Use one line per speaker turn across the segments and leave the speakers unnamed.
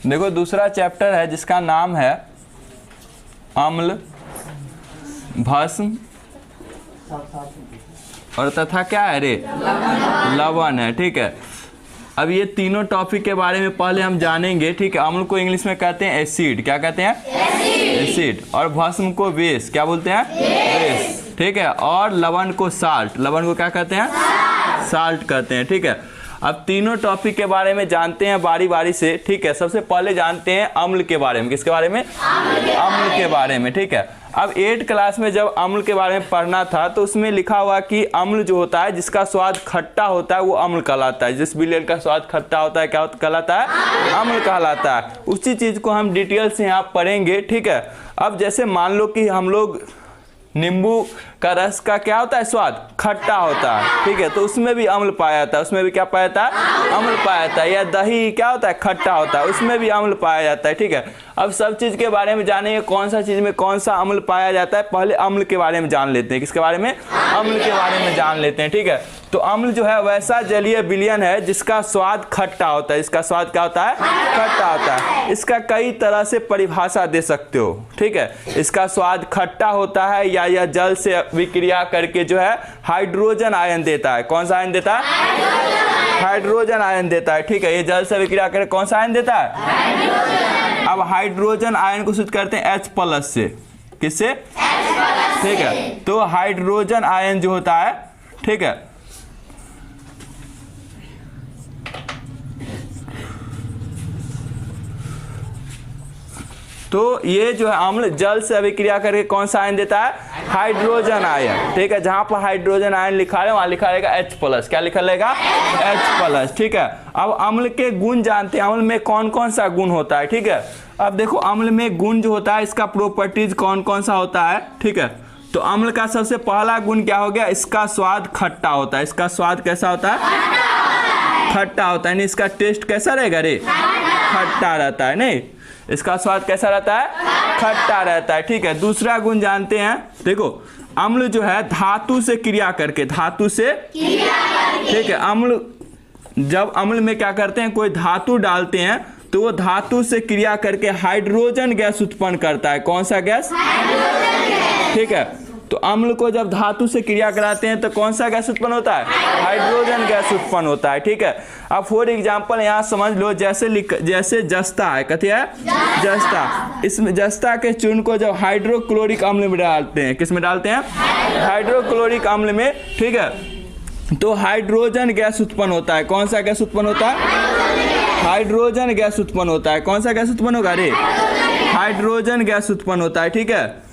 देखो दूसरा चैप्टर है जिसका नाम है अम्ल, भस्म और तथा क्या है रे, लवण है। ठीक है, अब ये तीनों टॉपिक के बारे में पहले हम जानेंगे। ठीक है, अम्ल को इंग्लिश में कहते हैं एसिड, क्या कहते हैं, एसिड। और भस्म को बेस, क्या बोलते हैं, बेस। ठीक है, और लवण को साल्ट, लवण को क्या कहते हैं, साल्ट कहते हैं। ठीक है, अब तीनों टॉपिक के बारे में जानते हैं बारी बारी से। ठीक है, सबसे पहले जानते हैं अम्ल के बारे में। किसके बारे में, अम्ल के बारे में। ठीक है, अब 8th क्लास में जब अम्ल के बारे में पढ़ना था तो उसमें लिखा हुआ कि अम्ल जो होता है जिसका स्वाद खट्टा होता है वो अम्ल कहलाता है। जिस विलेन का स्वाद खट्टा होता है क्या कहलाता है, अम्ल कहलाता है। उसी चीज को हम डिटेल से यहाँ पढ़ेंगे। ठीक है, अब जैसे मान लो कि हम लोग नींबू का रस का क्या होता है, स्वाद खट्टा होता है। ठीक है, तो उसमें भी अम्ल पाया जाता है, उसमें भी क्या पाया जाता है, अम्ल पाया जाता है। या दही क्या होता है, खट्टा होता है, उसमें भी अम्ल पाया जाता है। ठीक है, अब सब चीज के बारे में जानेंगे कौन सा चीज में कौन सा अम्ल पाया जाता है। पहले अम्ल के बारे में जान लेते हैं। किसके बारे में, अम्ल के बारे में जान लेते हैं। ठीक है, तो अम्ल जो है वैसा जलीय विलयन है जिसका स्वाद खट्टा होता है। इसका स्वाद क्या होता है, खट्टा होता है। इसका कई तरह से परिभाषा दे सकते हो। ठीक है, इसका स्वाद खट्टा होता है या यह जल से विक्रिया करके जो है हाइड्रोजन आयन देता है। कौन सा आयन देता है, हाइड्रोजन आयन देता है। ठीक है, ये जल से विक्रिया करके कौन सा आयन देता है, हाइड्रोजन। अब हाइड्रोजन आयन को शुद्ध करते हैं H+ से। किससे, H+। ठीक है, तो हाइड्रोजन आयन जो होता है, ठीक है, तो ये जो है अम्ल जल से अभिक्रिया करके कौन सा आयन देता है, हाइड्रोजन आयन। ठीक है, जहां पर हाइड्रोजन आयन लिखा है वहां लिखा रहेगा H+। क्या लिखा रहेगा, H+। ठीक है, अब अम्ल के गुण जानते हैं, अम्ल में कौन कौन सा गुण होता है। ठीक है, अब देखो अम्ल में गुण जो होता है इसका प्रॉपर्टीज कौन कौन सा होता है। ठीक है, तो अम्ल का सबसे पहला गुण क्या हो गया, इसका स्वाद खट्टा होता है। इसका स्वाद कैसा होता है, खट्टा होता है। नहीं, इसका टेस्ट कैसा रहेगा रे, खट्टा रहता है। नहीं, इसका स्वाद कैसा रहता है, खट्टा रहता है। ठीक है, दूसरा गुण जानते हैं। देखो अम्ल जो है धातु से क्रिया करके, धातु से क्रिया करके। ठीक है, अम्ल जब अम्ल में क्या करते हैं, कोई धातु डालते हैं तो वो धातु से क्रिया करके हाइड्रोजन गैस उत्पन्न करता है। कौन सा गैस, हाइड्रोजन गैस। ठीक है, तो अम्ल को जब धातु से क्रिया कराते हैं तो कौन सा गैस उत्पन्न होता है, हाइड्रोजन गैस उत्पन्न होता है। ठीक है, अब फॉर एग्जांपल यहाँ समझ लो, जैसे जस्ता है, कथी है, जस्ता। इसमें जस्ता के चूर्ण को जब हाइड्रोक्लोरिक अम्ल में डालते हैं, किस में डालते हैं, हाइड्रोक्लोरिक अम्ल में। ठीक है, तो हाइड्रोजन गैस उत्पन्न होता है। कौन सा गैस उत्पन्न होता है, हाइड्रोजन गैस उत्पन्न होता है। कौन सा गैस उत्पन्न होगा रे, हाइड्रोजन गैस उत्पन्न होता है। ठीक है,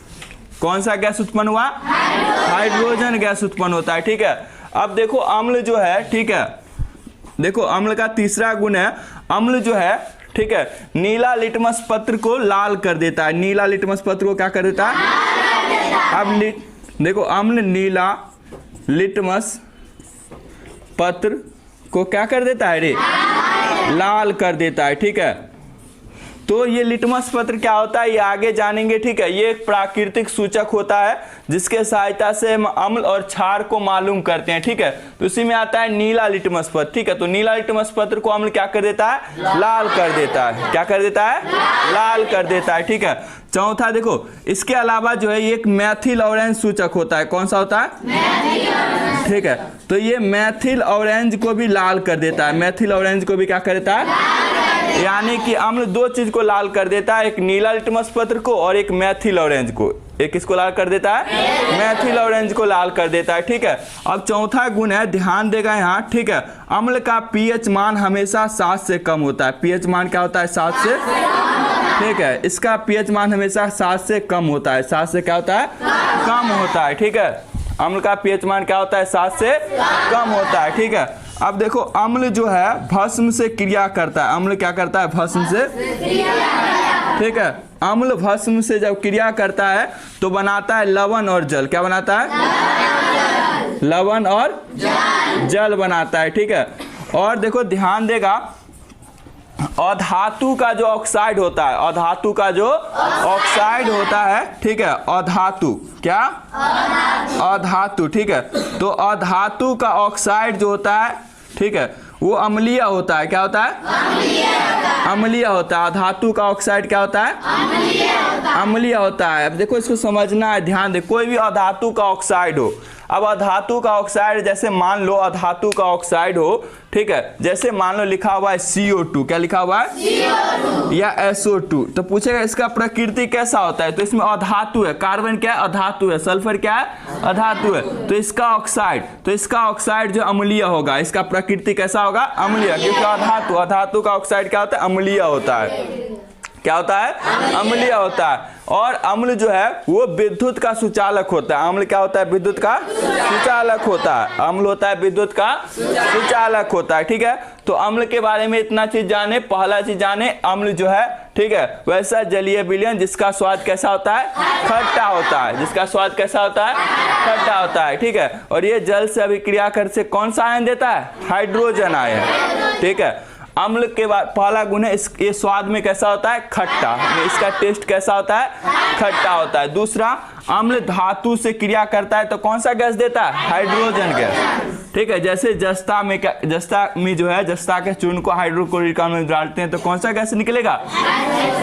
कौन सा गैस उत्पन्न हुआ, हाइड्रोजन गैस उत्पन्न होता है। ठीक है, अब देखो अम्ल जो है, ठीक है, देखो अम्ल का तीसरा गुण है, अम्ल जो है, ठीक है, नीला लिटमस पत्र को लाल कर देता है। नीला लिटमस पत्र को क्या कर देता है, अब देखो अम्ल नीला लिटमस पत्र को क्या कर देता है रे, लाल कर देता है। ठीक है, तो ये लिटमस पत्र क्या होता है ये आगे जानेंगे। ठीक है, ये एक प्राकृतिक सूचक होता है जिसके सहायता से हम अम्ल और क्षार को मालूम करते हैं। ठीक है, तो इसी में आता है नीला लिटमस पत्र। ठीक है, तो नीला लिटमस पत्र को अम्ल क्या कर देता है, लाल कर देता है। क्या कर देता है, लाल कर देता है। ठीक है, चौथा देखो इसके अलावा जो है ये एक मैथिल ऑरेंज सूचक होता है। कौन सा होता है, ठीक है, तो ये मैथिल ऑरेंज को भी लाल कर देता है। मैथिल ऑरेंज को भी क्या कर देता है, यानी कि अम्ल दो चीज को लाल कर देता है, एक नीला लिटमस पत्र को और एक मैथिल ऑरेंज को। एक किसको लाल कर देता है, मैथिल ऑरेंज को लाल कर देता है। ठीक है, अब चौथा गुण है, ध्यान देगा यहाँ। ठीक है, अम्ल का पीएच मान हमेशा 7 से कम होता है। पीएच मान क्या होता है, 7 से। ठीक है, इसका पीएच मान हमेशा 7 से कम होता है। 7 से क्या होता है, कम होता है। ठीक है, अम्ल का पीएच मान क्या होता है, 7 से कम होता है। ठीक है, अब देखो अम्ल जो है भस्म से क्रिया करता है। अम्ल क्या करता है, भस्म से। ठीक है, अम्ल भस्म से जब क्रिया करता है तो बनाता है लवण और जल। क्या बनाता है, लवण और जल बनाता है। ठीक है, और देखो ध्यान देगा अधातु का जो ऑक्साइड होता है, अधातु का जो ऑक्साइड होता है, ठीक है, अधातु क्या, अधातु। ठीक है, तो अधातु का ऑक्साइड जो होता है, ठीक है, वो अम्लीय होता है। क्या होता है, अम्लीय होता है। धातु का ऑक्साइड क्या होता है? अम्लीय होता है। अब देखो इसको समझना है, ध्यान दे। कोई भी अधातु का ऑक्साइड हो, अब अधातु का ऑक्साइड जैसे मान लो अधातु का ऑक्साइड हो, ठीक है, जैसे मान लो लिखा हुआ है CO2, क्या लिखा हुआ है? CO2 या SO2, तो पूछेगा इसका प्रकृति कैसा होता है, तो इसमें अधातु है। कार्बन क्या है? अधातु है। सल्फर क्या है? अधातु है। तो इसका ऑक्साइड जो अम्लीय होगा, इसका प्रकृति कैसा होगा? अम्लीय, क्योंकि अधातु का ऑक्साइड क्या होता है? अम्लीय होता है। क्या होता है? अम्लीय होता है। और अम्ल जो है वो विद्युत का सुचालक होता है। अम्ल क्या होता है? विद्युत का सुचालक होता है। अम्ल होता है विद्युत का सुचालक होता है, ठीक है। तो अम्ल के बारे में इतना चीज जाने। पहला चीज जाने, अम्ल जो है, ठीक है, वैसा जलीय विलयन जिसका स्वाद कैसा होता है? खट्टा होता है। जिसका स्वाद कैसा होता है? खट्टा होता है, ठीक है। और ये जल से अभिक्रिया कर से कौन सा आयन देता है? हाइड्रोजन आयन, ठीक है। अम्ल के बाद पहला गुण है ये स्वाद में कैसा होता है? खट्टा। इसका टेस्ट कैसा होता है? खट्टा होता है। दूसरा, अम्ल धातु से क्रिया करता है तो कौन सा गैस देता है? हाइड्रोजन गैस, ठीक है। जैसे जस्ता में जो है, जस्ता के चूर्ण को हाइड्रोक्लोरिक अम्ल में डालते हैं तो कौन सा गैस निकलेगा?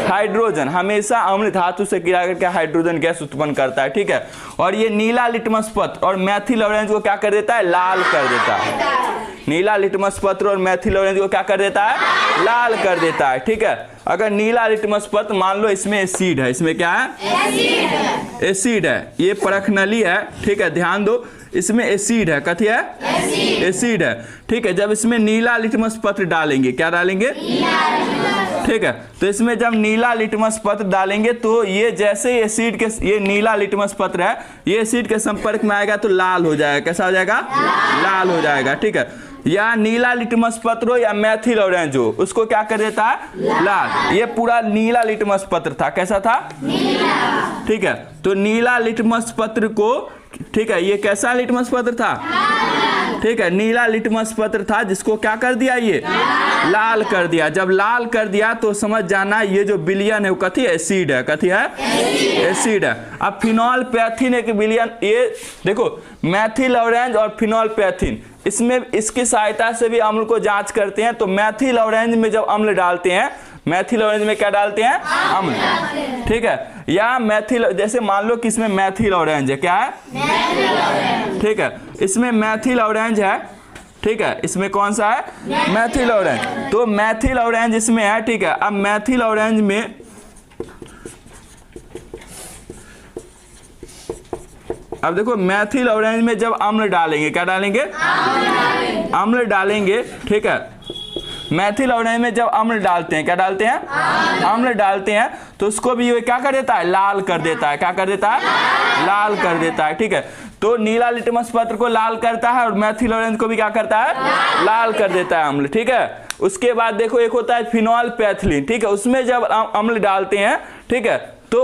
हाइड्रोजन। हमेशा अम्ल धातु से क्रिया करके हाइड्रोजन गैस उत्पन्न करता है, ठीक है। और ये नीला लिटमस पत्र और मैथिल ऑरेंज को क्या कर देता है? लाल कर देता है। नीला लिटमस पत्र और मैथिल ऑरेंज को क्या कर देता है? लाल कर देता है, ठीक है। अगर नीला लिटमस पत्र मान लो इसमें एसिड है, इसमें क्या है? एसिड है। ये परख नली है, ठीक है, ध्यान दो। इसमें एसिड है, कथी है? एसिड है, ठीक है। जब इसमें नीला लिटमस पत्र डालेंगे, क्या डालेंगे? ठीक है। तो इसमें जब नीला लिटमस पत्र डालेंगे तो ये जैसे ही एसिड के, ये नीला लिटमस पत्र है, ये एसिड के संपर्क में आएगा तो लाल हो जाएगा। कैसा हो जाएगा? लाल हो जाएगा, ठीक है। या नीला लिटमस पत्र हो या मैथिल ऑरेंज हो, उसको क्या कर देता है? लाल। ये पूरा नीला लिटमस पत्र था। कैसा था? नीला, ठीक है। तो नीला लिटमस पत्र को, ठीक है, ये कैसा लिटमस पत्र था? ठीक है, नीला लिटमस पत्र था जिसको क्या कर दिया? ये लाल कर दिया। जब लाल कर दिया तो समझ जाना ये जो विलयन है वो कथी? एसिड है। कथी है? एसिड है। अब फिनॉल पैथिन एक विलयन, ये देखो मैथिल ऑरेंज और फिनॉल पैथिन, इसमें इसकी सहायता से भी अम्ल को जांच करते हैं। तो मैथिल ऑरेंज में जब अम्ल डालते हैं, मैथिल ऑरेंज में क्या डालते हैं? अम्ल, ठीक है। या मैथिल, जैसे मान लो कि इसमें मैथिल ऑरेंज है, क्या है? ठीक है, इसमें मैथिल ऑरेंज है, ठीक है। इसमें कौन सा है? मैथिल ऑरेंज। तो मैथिल ऑरेंज इसमें है, ठीक है। अब मैथिल ऑरेंज में अब देखो मैथिल ऑरेंज में जब अम्ल डालेंगे, क्या डालेंगे? अम्ल डालेंगे, ठीक है। मैथिल ऑरेंज में जब अम्ल डालते हैं, क्या डालते हैं? अम्ल डालते हैं तो उसको भी ये क्या कर देता है? लाल कर देता है। क्या कर देता है? लाल कर देता है, ठीक है। तो नीला लिटमस पत्र को लाल करता है और मैथिल ऑरेंज को भी क्या करता है? लाल कर देता है अम्ल, ठीक है। उसके बाद देखो एक होता है फिनॉल पैथिलीन, ठीक है। उसमें जब अम्ल डालते हैं, ठीक है, तो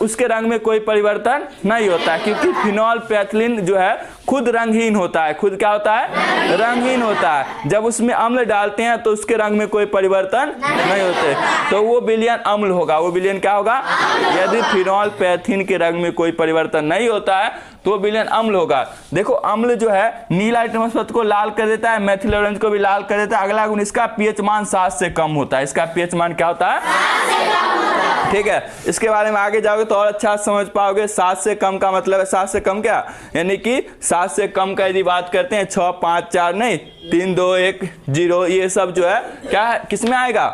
उसके रंग में कोई परिवर्तन नहीं होता है, क्योंकि फिनॉल पैथिलीन जो है खुद रंगहीन होता है। खुद क्या होता है? रंगहीन होता है। जब उसमें अम्ल डालते हैं तो उसके रंग में कोई परिवर्तन नहीं होते, तो वो विलयन अम्ल होगा। वो विलयन क्या होगा? यदि फिनॉल पैथिलीन के रंग में कोई परिवर्तन नहीं होता है तो विलयन अम्ल होगा। देखो अम्ल जो है नीला लिटमस पत्र को लाल कर देता है, मैथिल ऑरेंज को भी लाल कर देता है। अगला गुण, इसका पीएच मान 7 से कम होता है। इसका पीएच मान क्या होता है? ठीक है। इसके बारे में आगे जाओगे तो और अच्छा समझ पाओगे। 7 से कम का मतलब है, 7 से कम क्या, यानी कि 7 से कम का यदि बात करते हैं 6, 5, 4 नहीं, 3, 2, 1, 0, ये सब जो है क्या है, किस में आएगा?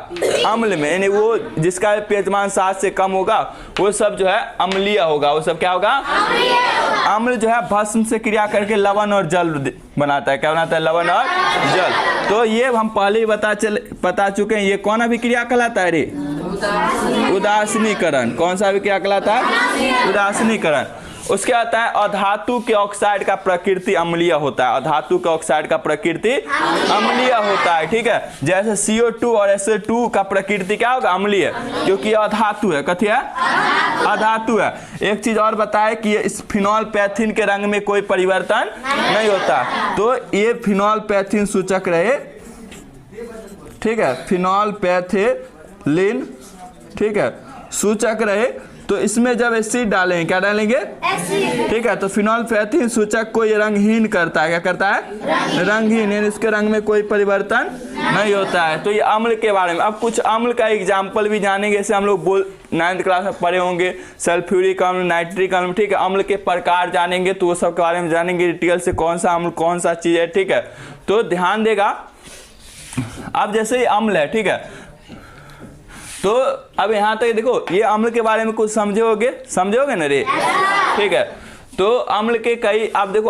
अम्ल में। यानी वो जिसका पीएच मान 7 से कम होगा वो सब जो है अम्लीय होगा। वो सब क्या होगा? अम्ल जो है भस्म से क्रिया करके लवण और जल बनाता है। क्या बनाता है? लवण और जल। तो ये हम पहले ही बता चुके हैं। ये कौन अभिक्रिया कहलाता है रे? उदासीनीकरण। कौन सा अभिक्रिया कहलाता है? उदासीनीकरण। उसके आता है अधातु के ऑक्साइड का प्रकृति अम्लीय होता है। अधातु के ऑक्साइड का प्रकृति अम्लीय होता है, ठीक है। जैसे CO2 और SO2 का प्रकृति क्या होगा? अम्लीय, क्योंकि अधातु है। कथी है? अधातु है। एक चीज और बताए कि इस फिनॉल पैथिन के रंग में कोई परिवर्तन नहीं होता, तो ये फिनॉल पैथिन सूचक रहे, ठीक है। फिनॉल पैथिलीन, ठीक है, सूचक रहे। तो इसमें जब एसिड डालेंगे, क्या डालेंगे? एसिड। ठीक है, तो फिनोल्फेथिन सूचक को ये रंगहीन करता है। क्या करता है? रंगहीन, यानी इसके रंग में कोई परिवर्तन नहीं होता है। तो ये अम्ल के बारे में। अब कुछ अम्ल का एग्जाम्पल भी जानेंगे, जैसे हम लोग 9th क्लास में पढ़े होंगे सल्फ्यूरिक अम्ल, नाइट्रिक अम्ल। ठीक है, अम्ल के प्रकार जानेंगे, तो वो सब के बारे में जानेंगे डिटेल से, कौन सा अम्ल कौन सा चीज है। ठीक है, तो ध्यान देगा। अब जैसे ये अम्ल है, ठीक है, तो अब यहाँ तक देखो, ये अम्ल के बारे में कुछ समझोगे ना रे? ठीक है, तो अम्ल के कई, आप देखो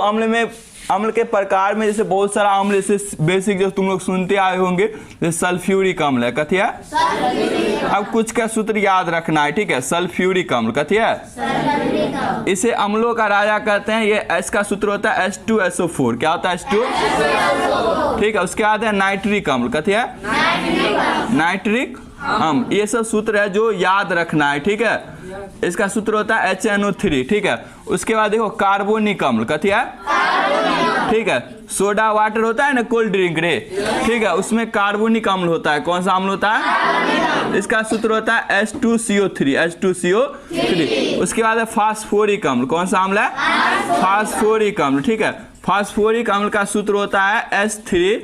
अम्ल के प्रकार में जैसे बहुत सारा अम्ल, जैसे बेसिक जो तुम लोग सुनते आए होंगे, जैसे सल्फ्यूरिक अम्ल है, कथी है? अब कुछ का सूत्र याद रखना है। ठीक है, सल्फ्यूरिक अम्ल कथी है? इसे अम्लों का राजा कहते हैं। ये एस का सूत्र होता है H2SO4। क्या होता है? H2। ठीक है, उसके बाद है नाइट्रिक अम्ल, कथी है? नाइट्रिक अम्ल। ये सब सूत्र है जो याद रखना है। ठीक है, इसका सूत्र होता है HNO3। ठीक है, उसके बाद देखो कार्बोनिक अम्ल, कथी है? ठीक है, सोडा वाटर होता है ना, कोल्ड ड्रिंक रे, ठीक है, उसमें कार्बोनिक अम्ल होता है। कौन सा अम्ल होता है? इसका सूत्र होता है H2CO3। उसके बाद है फास्फोरिक अम्ल। कौन सा अम्ल है? फास्फोरिक अम्ल। ठीक है, फास्फोरिक अम्ल का सूत्र होता है H3,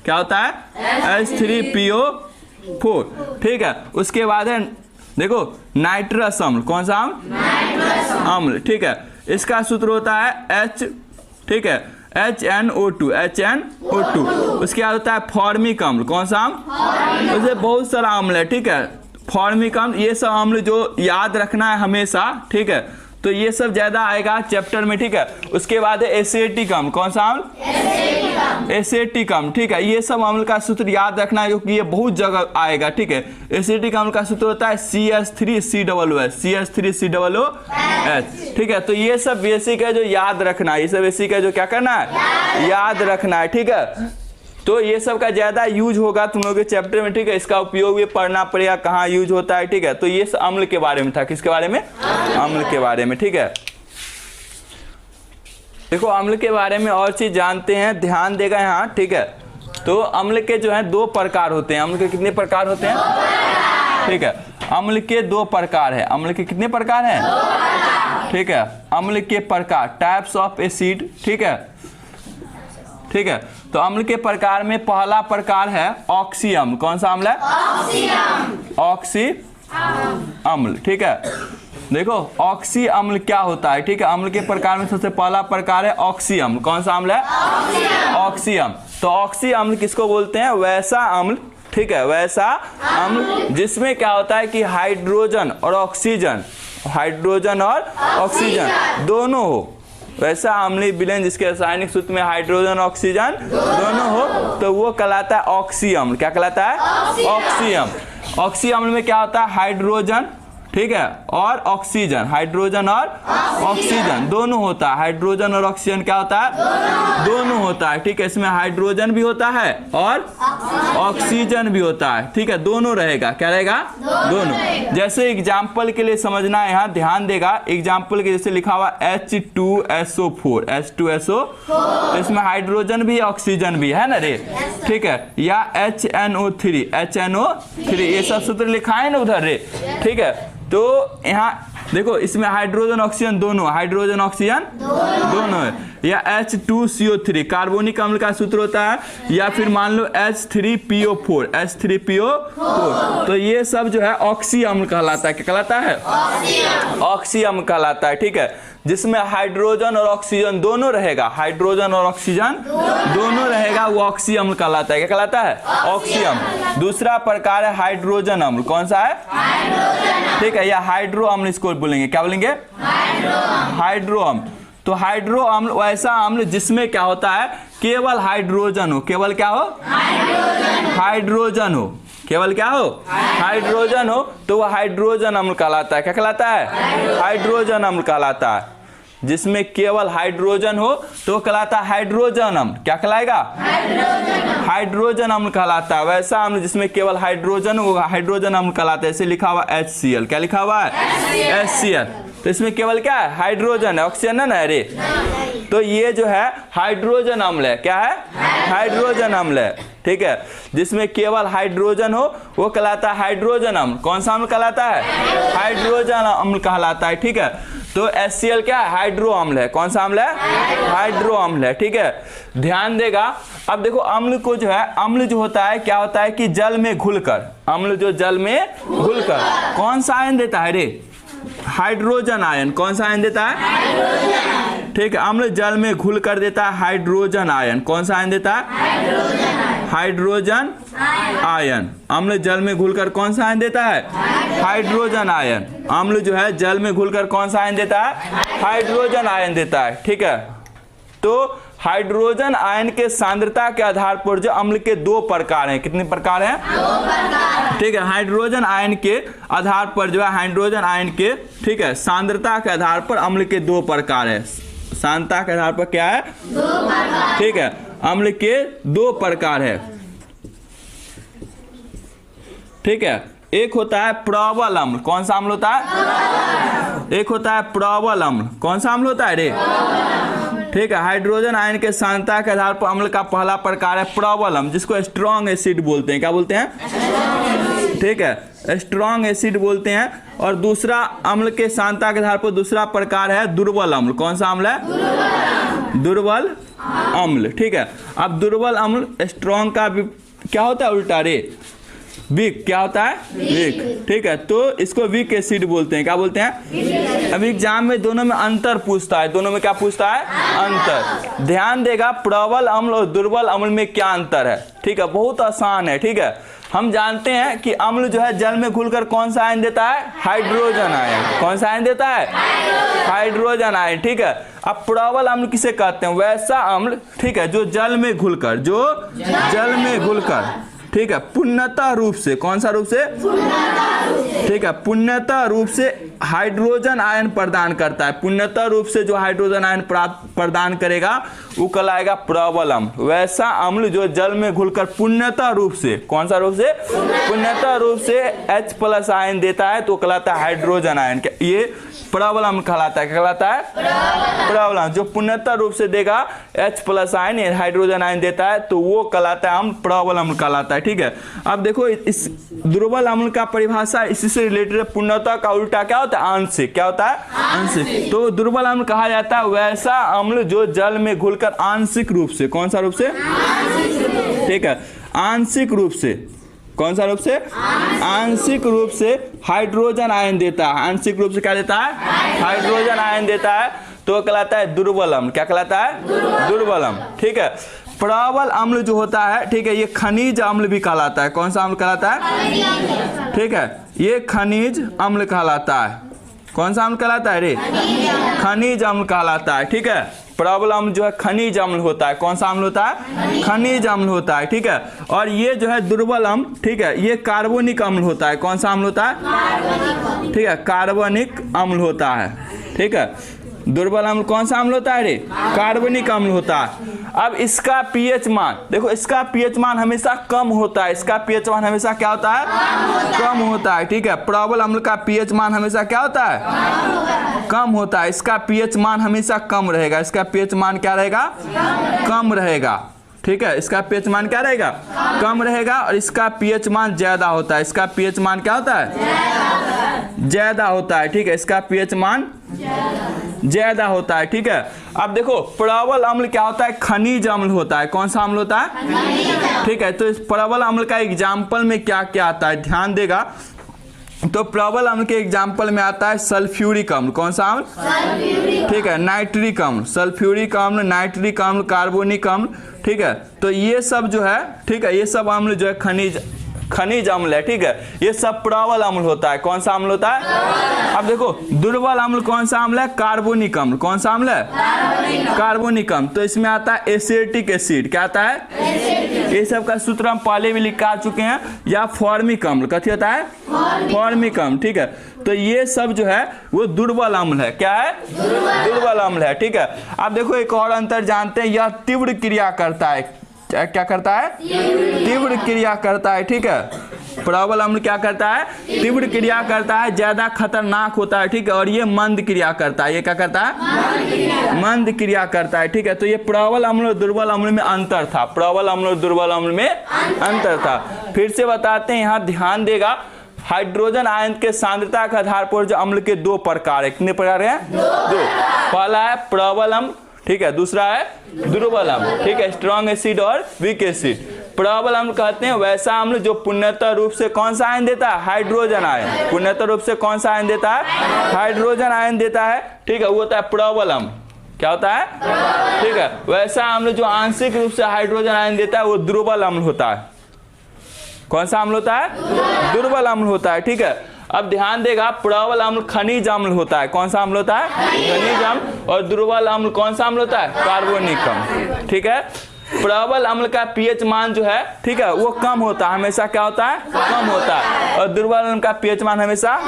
क्या होता है? H3PO4। ठीक है, उसके बाद है देखो नाइट्रस अम्ल। कौन सा अम्ल? अम्ल। ठीक है, इसका सूत्र होता है H, ठीक है, HNO2। उसके बाद होता है फॉर्मिक अम्ल। कौन सा अम्ल? उसे बहुत सारा अम्ल है। ठीक है, फॉर्मिक अम्ल, ये सब अम्ल जो याद रखना है हमेशा। ठीक है, तो ये सब ज्यादा आएगा चैप्टर में। ठीक है, उसके बाद है एसेटिक अम्ल। कौन सा अम्ल? एसेटिक अम्ल। ठीक है, ये सब अम्ल का सूत्र याद रखना है क्योंकि ये बहुत जगह आएगा। ठीक है, एसेटिक अम्ल का सूत्र होता है CH3COOH। ठीक है, तो ये सब बेसिक है जो याद रखना है। ये सब बेसिक है जो क्या करना है? याद रखना है। ठीक है, तो ये सब का ज्यादा यूज होगा तुम लोगों के चैप्टर में। ठीक है, इसका उपयोग भी पढ़ना पड़ेगा, कहाँ यूज होता है। ठीक है, तो ये अम्ल के बारे में था। किसके बारे में? अम्ल के बारे में। ठीक है, देखो अम्ल के बारे में और चीज जानते हैं, ध्यान देगा यहाँ। ठीक है, तो अम्ल के जो है 2 प्रकार होते हैं। अम्ल के कितने प्रकार होते हैं? ठीक है, अम्ल के 2 प्रकार है। अम्ल के कितने प्रकार हैं? ठीक है, अम्ल के प्रकार, टाइप्स ऑफ एसिड। ठीक है, ठीक है, तो अम्ल के प्रकार में पहला प्रकार है ऑक्सी अम्ल। कौन सा अम्ल है? ऑक्सी अम्ल। ठीक है, देखो ऑक्सी अम्ल क्या होता है। ठीक है, अम्ल के प्रकार में सबसे पहला प्रकार है ऑक्सी अम्ल। कौन सा अम्ल है? ऑक्सी अम्ल। तो ऑक्सी अम्ल किसको बोलते हैं? वैसा अम्ल। ठीक है, वैसा अम्ल जिसमें क्या होता है कि हाइड्रोजन और ऑक्सीजन दोनों हो। वैसा अम्लीय विलयन जिसके रासायनिक सूत्र में हाइड्रोजन ऑक्सीजन दोनों हो, तो वो कहलाता है ऑक्सी अम्ल। क्या कहलाता है? ऑक्सी अम्ल। ऑक्सी अम्ल में क्या होता है? हाइड्रोजन, ठीक है, और ऑक्सीजन, हाइड्रोजन और ऑक्सीजन दोनों होता है। हाइड्रोजन और ऑक्सीजन क्या होता है? दोनों होता है। ठीक है, इसमें हाइड्रोजन भी होता है और ऑक्सीजन भी होता है। ठीक है, दोनों रहेगा। क्या रहेगा? दोनों। जैसे एग्जाम्पल के लिए समझना है, यहाँ ध्यान देगा। एग्जाम्पल के जैसे लिखा हुआ H2SO4, H2SO, इसमें हाइड्रोजन भी ऑक्सीजन भी है ना रे। ठीक है, या HNO3, ये सब सूत्र लिखा है ना उधर रे। ठीक है, तो यहाँ देखो इसमें हाइड्रोजन ऑक्सीजन दोनों, हाइड्रोजन ऑक्सीजन दोनों है। या H2CO3 कार्बोनिक अम्ल का सूत्र होता है, या फिर मान लो H3PO4, तो ये सब जो है ऑक्सी अम्ल कहलाता है। क्या कहलाता है? ऑक्सी अम्ल कहलाता है। ठीक है, जिसमें हाइड्रोजन और ऑक्सीजन दोनों रहेगा, हाइड्रोजन और ऑक्सीजन दोनों रहेगा, वो ऑक्सी अम्ल कहलाता है। क्या कहलाता है? ऑक्सी अम्ल। दूसरा प्रकार है हाइड्रोजन अम्ल। कौन सा है? ठीक है, या हाइड्रो अम्ल इसको बोलेंगे। क्या बोलेंगे? हाइड्रो अम्ल। तो हाइड्रो अम्ल वैसा अम्ल जिसमें क्या होता है? केवल हाइड्रोजन हो। केवल क्या हो? हाइड्रोजन हो। केवल क्या हो? हाइड्रोजन हो, तो वह हाइड्रोजन अम्ल कहलाता है। क्या कहलाता है? हाइड्रोजन अम्ल कहलाता है। जिसमें केवल हाइड्रोजन हो तो कहलाता है हाइड्रोजन अम्ल। क्या कहलाएगा? हाइड्रोजन अम्ल कहलाता है। वैसा अम्ल जिसमें केवल हाइड्रोजन होगा, हाइड्रोजन अम्ल कहलाता है। ऐसे लिखा हुआ HCl। क्या लिखा हुआ है? HCl। तो इसमें केवल क्या है? हाइड्रोजन है, ऑक्सीजन है ना रे। तो ये जो है हाइड्रोजन अम्ल है। क्या है? हाइड्रोजन अम्ल है। ठीक है, जिसमें केवल हाइड्रोजन हो वो कहलाता है हाइड्रोजन अम्ल। कौन सा अम्ल कहलाता है? हाइड्रोजन अम्ल कहलाता है। ठीक है, तो HCl क्या है? हाइड्रो अम्ल है। कौन सा अम्ल है? हाइड्रो अम्ल है। ठीक है, ध्यान देगा। अब देखो अम्ल को जो है, अम्ल जो होता है क्या होता है कि जल में घुलकर, अम्ल जो जल में घुलकर कौन सा आयन देता है रे? Hydrogen ion. कौन सा आयन देता है? ठीक है, अम्ल जल में घुल कर देता है हाइड्रोजन आयन। कौन सा आयन देता है? Hydrogen ion. अम्ल जल में घुलकर कौन सा आयन देता है? Hydrogen ion. अम्ल जो है जल में घुलकर कौन सा आयन देता है? हाइड्रोजन आयन देता है। ठीक है, तो हाइड्रोजन आयन के सांद्रता के आधार पर जो अम्ल के दो प्रकार हैं। कितने प्रकार हैं? दो प्रकार। ठीक है, हाइड्रोजन आयन के आधार पर जो है, हाइड्रोजन आयन के, ठीक है, सांद्रता के आधार पर अम्ल के दो प्रकार है। सांद्रता के आधार पर क्या है? दो प्रकार। ठीक है, अम्ल के दो प्रकार है। ठीक है, एक होता है प्रबल अम्ल। कौन सा अम्ल होता है? एक होता है प्रबल अम्ल। कौन सा अम्ल होता है रे? ठीक है, हाइड्रोजन आयन के सांद्रता के आधार पर अम्ल का पहला प्रकार है प्रबल अम्ल, जिसको स्ट्रॉन्ग एसिड बोलते हैं। क्या बोलते हैं? ठीक है, स्ट्रॉन्ग एसिड बोलते हैं। और दूसरा अम्ल के सांद्रता के आधार पर दूसरा प्रकार है दुर्बल अम्ल। कौन सा अम्ल है? दुर्बल अम्ल। ठीक है, अब दुर्बल अम्ल स्ट्रॉन्ग का क्या होता है? उल्टा रे, वीक। क्या होता है? वीक। ठीक है, तो इसको वीक एसिड बोलते हैं। क्या बोलते हैं? अब एग्जाम में दोनों में अंतर पूछता है। दोनों में क्या पूछता है? अंतर। ध्यान देगा, प्रबल अम्ल और दुर्बल अम्ल में क्या अंतर है। ठीक है, बहुत आसान है। ठीक है, हम जानते हैं कि अम्ल जो है जल में घुलकर कौन सा आयन देता है? Hydrogen ion. कौन सा आयन देता है? Hydrogen ion. ठीक है, अब प्रबल अम्ल किसे कहते हैं? वैसा अम्ल, ठीक है, जो जल में घुलकर, जो जल में घुलकर, ठीक है, पूर्णतः रूप से, कौन सा रूप से? ठीक है, पूर्णतः रूप से हाइड्रोजन आयन प्रदान करता है। पूर्णतः रूप से जो हाइड्रोजन आयन प्रदान करेगा वो कहलाएगा प्रबल अम्ल। वैसा अम्ल जो जल में घुलकर पूर्णतः रूप से, कौन सा रूप से? पूर्णतः रूप से H+ आयन देता है तो कहलाता है हाइड्रोजन आयन। ये प्रबल अम्ल कहलाता है। क्या कहलाता है? प्रबल अम्ल। जो पूर्णतः रूप से देगा H+ आयन, हाइड्रोजन आयन देता है तो वो कहलाता है अम्ल, प्रबल अम्ल कहलाता है। ठीक है, अब देखो इस दुर्बल अम्ल का परिभाषा इसी से रिलेटेड। पूर्णतः का उल्टा क्या होता है? आंशिक। क्या होता है? आंशिक। तो दुर्बल अम्ल कहा जाता है वैसा अम्ल जो जल में घुलकर आंशिक रूप से, कौन सा रूप से? ठीक है, आंशिक रूप से, कौन सा रूप से? आंशिक रूप से हाइड्रोजन आयन देता है। आंशिक रूप से क्या देता है? हाइड्रोजन आयन देता है तो कहलाता है दुर्बल अम्ल। क्या कहलाता है? दुर्बल अम्ल। ठीक है, प्रबल अम्ल जो होता है, ठीक है, ये खनिज अम्ल भी कहलाता है। कौन सा अम्ल कहलाता है? ठीक है, ये खनिज अम्ल कहलाता है। कौन सा अम्ल कहलाता है रे? खनिज अम्ल कहलाता है। ठीक है, प्रबल अम्ल जो है खनिज अम्ल होता है। कौन सा अम्ल होता है? खनिज अम्ल होता है। ठीक है, और ये जो है दुर्बल अम्ल, ठीक है, ये कार्बनिक अम्ल होता है। कौन सा अम्ल होता है? ठीक है, कार्बनिक अम्ल होता है। ठीक है, दुर्बल अम्ल कौन सा अम्ल होता है रे? कार्बनिक अम्ल होता है। अब इसका पीएच मान देखो, इसका पीएच मान हमेशा कम होता है। इसका पीएच मान हमेशा क्या होता है? कम होता है। ठीक है, प्रबल अम्ल का पीएच मान हमेशा क्या होता है? कम होता है। इसका पीएच मान हमेशा कम रहेगा। इसका पीएच मान क्या रहेगा? कम रहेगा। ठीक है, इसका पीएच मान क्या रहेगा? कम रहेगा। और इसका पीएच मान ज्यादा होता है। इसका पीएच मान क्या होता है? ज्यादा होता है। ठीक है, इसका पीएच मान ज्यादा होता है। ठीक है, अब देखो प्रबल अम्ल क्या होता है? खनिज अम्ल होता है। कौन सा अम्ल होता है? ठीक है, तो इस प्रबल अम्ल का एग्जाम्पल में क्या क्या आता है? ध्यान देगा, तो प्रबल अम्ल के एग्जाम्पल में आता है सल्फ्यूरिक अम्ल। कौन सा अम्ल? ठीक है, नाइट्रिक अम्ल, सल्फ्यूरिक अम्ल, नाइट्रिक अम्ल, कार्बोनिक अम्ल। ठीक है, तो ये सब जो है, ठीक है, ये सब अम्ल जो है खनिज अम्ल है। ठीक है, ये सब प्रबल अम्ल होता है। कौन सा अम्ल होता है? अब देखो दुर्बल अम्ल कौन सा अम्ल है? कार्बोनिक अम्ल। कौन सा अम्ल है? कार्बोनिक अम्ल। तो इसमें आता है एसिटिक एसिड। क्या आता है? ये सब का सूत्र हम पहले भी लिख चुके हैं। या फॉर्मिक अम्ल। कथी होता है? फॉर्मिक अम्ल। ठीक है, तो ये सब जो है वो दुर्बल अम्ल है। क्या है? दुर्बल अम्ल है। ठीक है, अब देखो एक और अंतर जानते हैं, यह तीव्र क्रिया करता है। क्या करता है? तीव्र क्रिया करता है। ठीक है, प्रबल अम्ल क्या करता है? तीव्र क्रिया करता है, ज्यादा खतरनाक होता है, ठीक है। और ये मंद क्रिया करता है, ये क्या करता है? मंद क्रिया करता है, ठीक है। तो ये प्रबल अम्ल और दुर्बल अम्ल में अंतर था, प्रबल अम्ल और दुर्बल अम्ल में अंतर था। फिर से बताते हैं, यहाँ ध्यान देगा, हाइड्रोजन आयन के सांद्रता के आधार पर जो अम्ल के दो प्रकार है, कितने प्रकार हैं? दो। पहला है प्रबल अम्ल, ठीक है, दूसरा है दुर्बल अम्ल, ठीक है, स्ट्रॉन्ग एसिड और वीक एसिड। प्रबल अम्ल कहते हैं वैसा अम्ल जो पूर्णतः रूप से कौन सा आयन देता है? Hydrogen ion. पूर्णतः रूप से कौन सा आयन देता है? हाइड्रोजन आयन देता है, ठीक है, वो होता है प्रबल अम्ल। क्या होता है? ठीक है। वैसा अम्ल जो आंशिक रूप से हाइड्रोजन आयन देता है वो दुर्बल अम्ल होता है। कौन सा अम्ल होता है? दुर्बल अम्ल होता है, ठीक है। अब ध्यान देगा, प्रबल अम्ल खनिज अम्ल होता है। कौन सा अम्ल होता है? खनिज अम्ल। और दुर्बल अम्ल कौन सा अम्ल होता है? कार्बोनिक अम्ल, ठीक है। प्रबल अम्ल का पीएच मान जो है, ठीक है, वो कम होता है, हमेशा क्या होता है? कम होता है। और दुर्बल अम्ल का पीएच मान हमेशा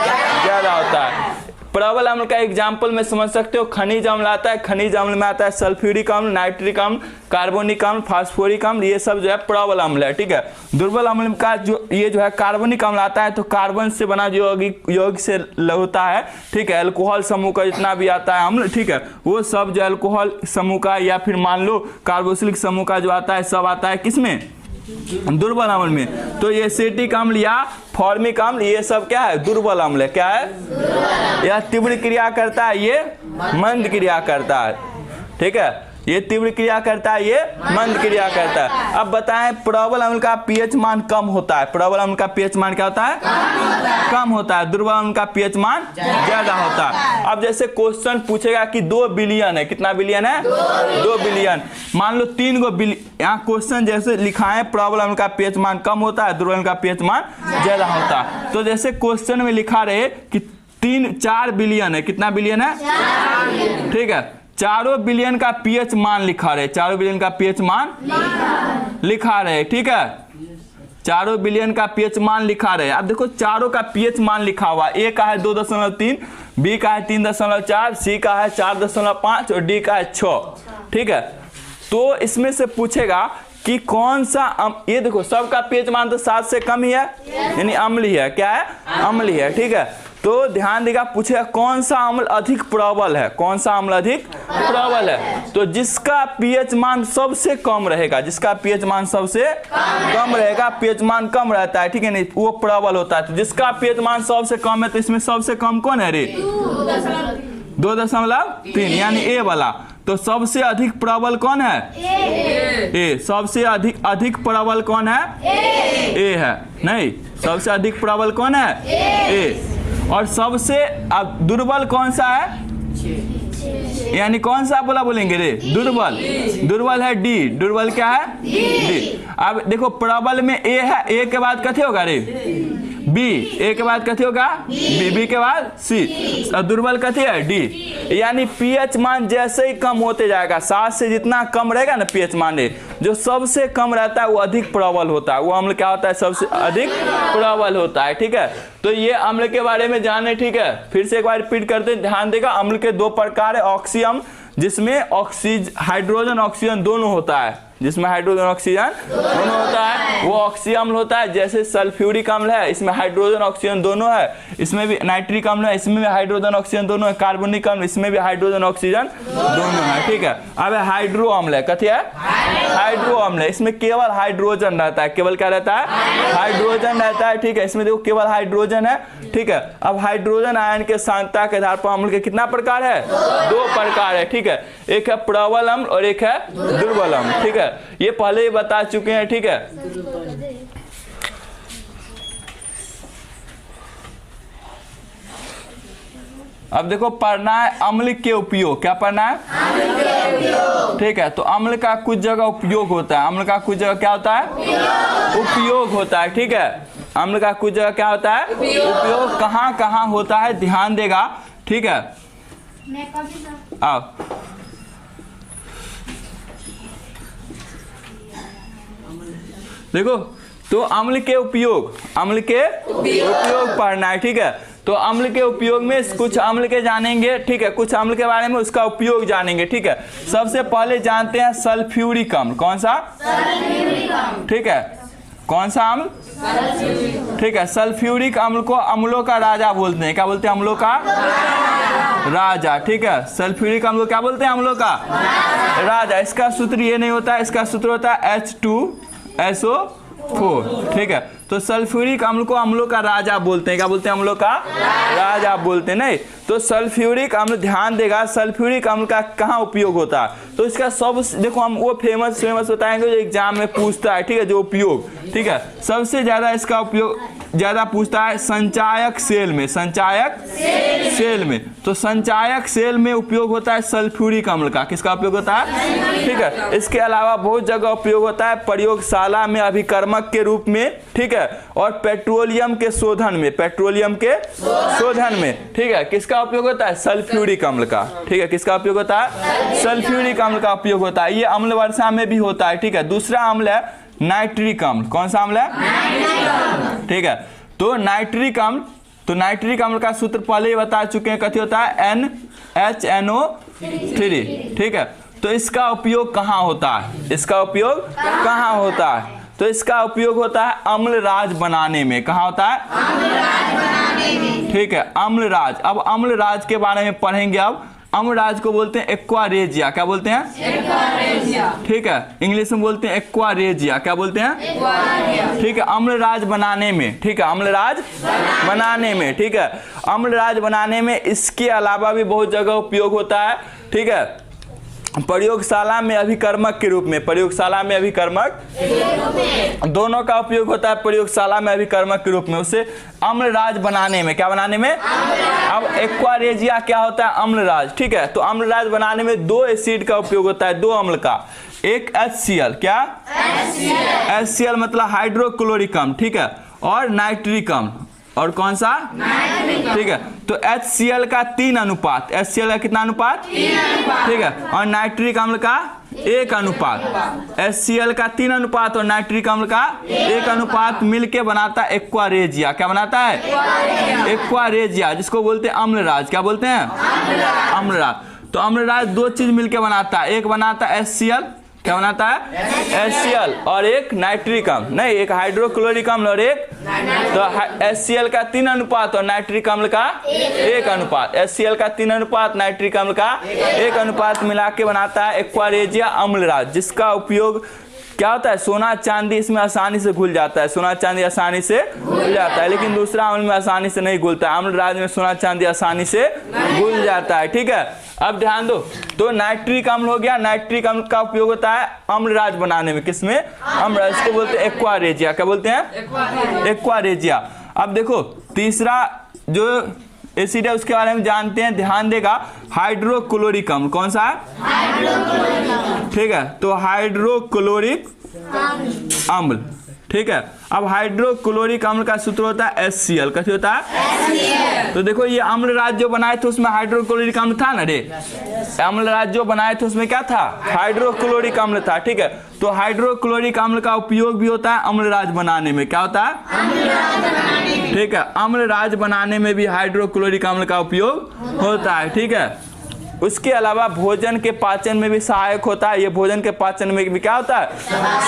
ज्यादा होता है। प्रबल अम्ल का एग्जाम्पल में समझ सकते हो, खनिज अम्ल आता है, खनिज अम्ल में आता है सल्फ्यूरिक अम्ल, नाइट्रिक अम्ल, कार्बोनिक अम्ल, फास्फोरिक अम्ल, ये सब जो है प्रबल अम्ल है, ठीक है। दुर्बल अम्ल का जो ये जो है कार्बोनिक अम्ल आता है, तो कार्बन से बना जो यौगिक से होता है, ठीक है, अल्कोहल समूह का जितना भी आता है अम्ल, ठीक है, वो सब जो अल्कोहल समूह का या फिर मान लो कार्बोक्सिलिक समूह का जो आता है, सब आता है किसमें? दुर्बल अम्ल में। तो ये एसिटिक अम्ल या फॉर्मिक अम्ल, ये सब क्या है? दुर्बल अम्ल है। क्या है? यह तीव्र क्रिया करता है, ये मंद क्रिया करता है, ठीक है। ये तीव्र क्रिया करता है, ये मंद क्रिया करता है। अब बताएं, प्रबल अम्ल का पीएच मान कम होता है। प्रबल अम्ल का पीएच मान क्या होता है? कम होता है। दुर्बल अम्ल का पीएच मान ज्यादा होता है। अब जैसे क्वेश्चन पूछेगा कि 2 बिलियन है, कितना बिलियन है? 2 बिलियन। मान लो 3 गो बिलियन, यहाँ क्वेश्चन जैसे लिखा है, प्रबल अम्ल का पीएच मान कम होता है, दुर्बल अम्ल का पीएच मान ज्यादा होता है। तो जैसे क्वेश्चन में लिखा रहे कि 4 बिलियन है, कितना बिलियन है? ठीक है, 4 बिलियन का पीएच मान लिखा रहे, 4 बिलियन का पीएच मान लिखा रहे, ठीक है, 4 बिलियन का पीएच मान लिखा रहे। अब देखो, चारों का पीएच मान लिखा हुआ, ए का है 2.3, बी का है 3.4, सी का है 4.5 और डी का है 6, ठीक है। तो इसमें से पूछेगा कि कौन सा ये देखो, सबका पीएच मान तो 7 से कम ही है, यानी अम्ल ही है। क्या है? अम्ल ही है, ठीक है। तो ध्यान देगा, पूछेगा कौन सा अम्ल अधिक प्रबल है, कौन सा अम्ल अधिक प्रबल है। तो जिसका पीएच मान सबसे कम रहेगा, जिसका पीएच मान सबसे कम रहेगा, पीएच मान कम रहता है, ठीक है, नहीं, वो प्रबल होता है। तो जिसका पीएच मान सबसे कम है, तो इसमें सबसे कम कौन है रे? 2.3, यानी ए वाला। तो सबसे अधिक प्रबल कौन है? ए। सबसे अधिक प्रबल कौन है? ए है। नहीं, सबसे अधिक प्रबल कौन है? ए। और सबसे दुर्बल कौन सा है? यानी कौन सा बोलेंगे रे? दुर्बल। दुर्बल है डी। दुर्बल क्या है? डी। अब देखो, प्रबल में ए है, ए के बाद कथे होगा रे? बी। ए के बाद कथे होगा? बी। बी के बाद सी। और दुर्बल कथे है? डी। यानी पीएच मान जैसे ही कम होते जाएगा, 7 से जितना कम रहेगा ना पीएच मान, जो सबसे कम रहता है वो अधिक प्रबल होता है। वो अम्ल क्या होता है? सबसे अधिक प्रबल होता है, ठीक है। तो ये अम्ल के बारे में जाने, ठीक है। फिर से एक बार रिपीट करते हैं, ध्यान देगा। अम्ल के 2 प्रकार है, ऑक्सी अम्ल, जिसमें हाइड्रोजन ऑक्सीजन दोनों होता है, जिसमें हाइड्रोजन ऑक्सीजन दोनों होता है, वो ऑक्सी अम्ल होता है। जैसे सल्फ्यूरिक अम्ल है, इसमें हाइड्रोजन ऑक्सीजन दोनों है, इसमें भी नाइट्रिक अम्ल है, इसमें भी हाइड्रोजन ऑक्सीजन दोनों है, कार्बोनिक अम्ल, इसमें भी हाइड्रोजन ऑक्सीजन दोनों है, ठीक है। अब हाइड्रो अम्ल है, कथी है? हाइड्रो अम्ल है, इसमें केवल हाइड्रोजन रहता है। केवल क्या रहता है? हाइड्रोजन रहता है, ठीक है। इसमें देखो केवल हाइड्रोजन है, ठीक है। अब हाइड्रोजन आयन के सांद्रता के आधार पर अम्ल के कितना प्रकार है? 2 प्रकार है, ठीक है। एक है प्रबल अम्ल और एक है दुर्बल अम्ल, ठीक है। ये पहले ही बता चुके हैं, ठीक है। अब देखो, पढ़ना है अम्ल के उपयोग। क्या पढ़ना है? ठीक है। तो अम्ल का कुछ जगह उपयोग होता है, अम्ल का कुछ जगह क्या होता है? उपयोग होता है, ठीक है। अम्ल का कुछ जगह क्या होता है? उपयोग। कहाँ कहाँ होता है? ध्यान देगा, ठीक है। आओ, देखो, तो अम्ल के उपयोग, अम्ल के उपयोग पढ़ना है, ठीक है। तो अम्ल के उपयोग में कुछ अम्ल के जानेंगे, ठीक है, कुछ अम्ल के बारे में उसका उपयोग जानेंगे, ठीक है। सबसे पहले जानते हैं सल्फ्यूरिक अम्ल। कौन सा? ठीक है। कौन सा अम्ल? ठीक है, सल्फ्यूरिक अम्ल को अम्लों का राजा बोलते हैं। क्या बोलते हैं? अम्लों का राजा। ठीक है, सल्फ्यूरिक अम्ल को क्या बोलते हैं? अम्लों का राजा। इसका सूत्र ये नहीं होता है, इसका सूत्र होता है H2SO4। ठीक है, तो सल्फ्यूरिक अम्ल को अम्लों का राजा बोलते हैं। क्या बोलते हैं? अम्लों का राजा बोलते हैं। नहीं तो सल्फ्यूरिक अम्ल, ध्यान देगा सल्फ्यूरिक अम्ल का कहाँ उपयोग होता है, तो इसका सब देखो हम वो फेमस बताएंगे जो एग्जाम में पूछता है। ठीक है, जो उपयोग, ठीक है, सबसे ज्यादा इसका उपयोग ज्यादा पूछता है संचायक सेल में, संचायक सेल में। तो संचायक सेल में उपयोग होता है सल्फ्यूरिक अम्ल का। किसका उपयोग होता है? ठीक है, इसके अलावा बहुत जगह उपयोग होता है, प्रयोगशाला में अभिकर्मक के रूप में। ठीक है, और पेट्रोलियम के शोधन में, पेट्रोलियम के शोधन में। ठीक है, किसका उपयोग होता है? सल्फ्यूरिक अम्ल का। ठीक है, किसका उपयोग होता है? सल्फ्यूरिक अम्ल का उपयोग होता है। ये अम्ल वर्षा में भी होता है। ठीक है, दूसरा अम्ल है नाइट्रिक अम्ल। कौन सा अम्ल है? ठीक है, तो नाइट्रिक अम्ल, तो नाइट्रिक अम्ल का सूत्र पहले ही बता चुके हैं, कथी होता है? NHNO3। ठीक है, तो इसका उपयोग कहाँ होता है? इसका उपयोग कहाँ होता है? तो इसका उपयोग होता है अम्लराज बनाने में। कहाँ होता है? अम्लराज बनाने में। ठीक है, अम्लराज। अब अम्लराज के बारे में पढ़ेंगे। अब अम्लराज को बोलते हैं एक्वारेजिया। क्या बोलते हैं? एक्वारेजिया। ठीक है, इंग्लिश में बोलते हैं एक्वारेजिया। क्या बोलते हैं? एक्वारेजिया। ठीक है, अम्लराज बनाने में। ठीक है, अम्लराज बनाने में। ठीक है, अम्लराज बनाने में इसके अलावा भी बहुत जगह उपयोग होता है। ठीक है, प्रयोगशाला में अभिकर्मक के रूप में, प्रयोगशाला में अभिकर्मक, दोनों का उपयोग होता है प्रयोगशाला में अभिकर्मक के रूप में। उसे अम्लराज बनाने में, क्या बनाने में? अब एक्वारेजिया क्या होता है? अम्लराज। ठीक है, तो अम्लराज बनाने में दो एसिड का उपयोग होता है, दो अम्ल का। एक HCl, क्या? HCl मतलब हाइड्रोक्लोरिक अम्ल। ठीक है, और नाइट्रिक अम्ल, और कौन सा? ठीक है, तो HCl का 3 अनुपात, HCl का कितना अनुपात? 3 अनुपात। ठीक है, और नाइट्रिक अम्ल का 1 अनुपात। HCl का 3 अनुपात और नाइट्रिक अम्ल का 1 अनुपात मिलके बनाता है एक्वारेजिया। क्या बनाता है? एक्वारेजिया, जिसको बोलते हैं अम्लराज। क्या बोलते हैं? अम्लराज। तो अम्लराज दो चीज मिलके बनाता है, एक बनाता है HCl, क्या बनाता है? HCl, और एक नाइट्रिक अम्ल, नहीं एक हाइड्रोक्लोरिक अम्ल और एक, तो HCl का 3 अनुपात और नाइट्रिक अम्ल का 1 अनुपात। HCl का 3 अनुपात, नाइट्रिक अम्ल का 1 अनुपात मिला के बनाता है एक्वारेजिया अम्लराज, जिसका उपयोग क्या होता है? सोना चांदी इसमें आसानी से घुल जाता है, सोना चांदी आसानी से घुल जाता है, लेकिन दूसरा अम्ल में आसानी से नहीं घुलता है। अम्लराज में सोना चांदी आसानी से घुल जाता है। ठीक है, अब ध्यान दो, तो नाइट्रिक अम्ल हो गया। नाइट्रिक अम्ल का उपयोग होता है अम्लराज बनाने में। किसमें? अम्लराज। इसको बोलते हैं एक्वारेजिया। क्या बोलते हैं? एक्वारेजिया। अब देखो तीसरा जो एसिड है उसके बारे में जानते हैं, ध्यान देगा, हाइड्रोक्लोरिक अम्ल। कौन सा है? ठीक है, तो हाइड्रोक्लोरिक अम्ल। ठीक है, अब हाइड्रोक्लोरिक अम्ल का सूत्र होता है HCl। कैसे होता है? HCl। तो देखो ये अम्लराज जो बनाए थे उसमें हाइड्रोक्लोरिक अम्ल था ना रे, अम्लराज जो बनाए थे उसमें क्या था? हाइड्रोक्लोरिक अम्ल था। ठीक है, तो हाइड्रोक्लोरिक अम्ल का उपयोग भी होता है अम्लराज बनाने में। क्या होता है? अम्लराज बनाने में। ठीक है, अम्लराज बनाने में भी हाइड्रोक्लोरिक अम्ल का उपयोग होता है। ठीक है, उसके अलावा भोजन के पाचन में भी सहायक होता है। ये भोजन के पाचन में भी क्या होता है?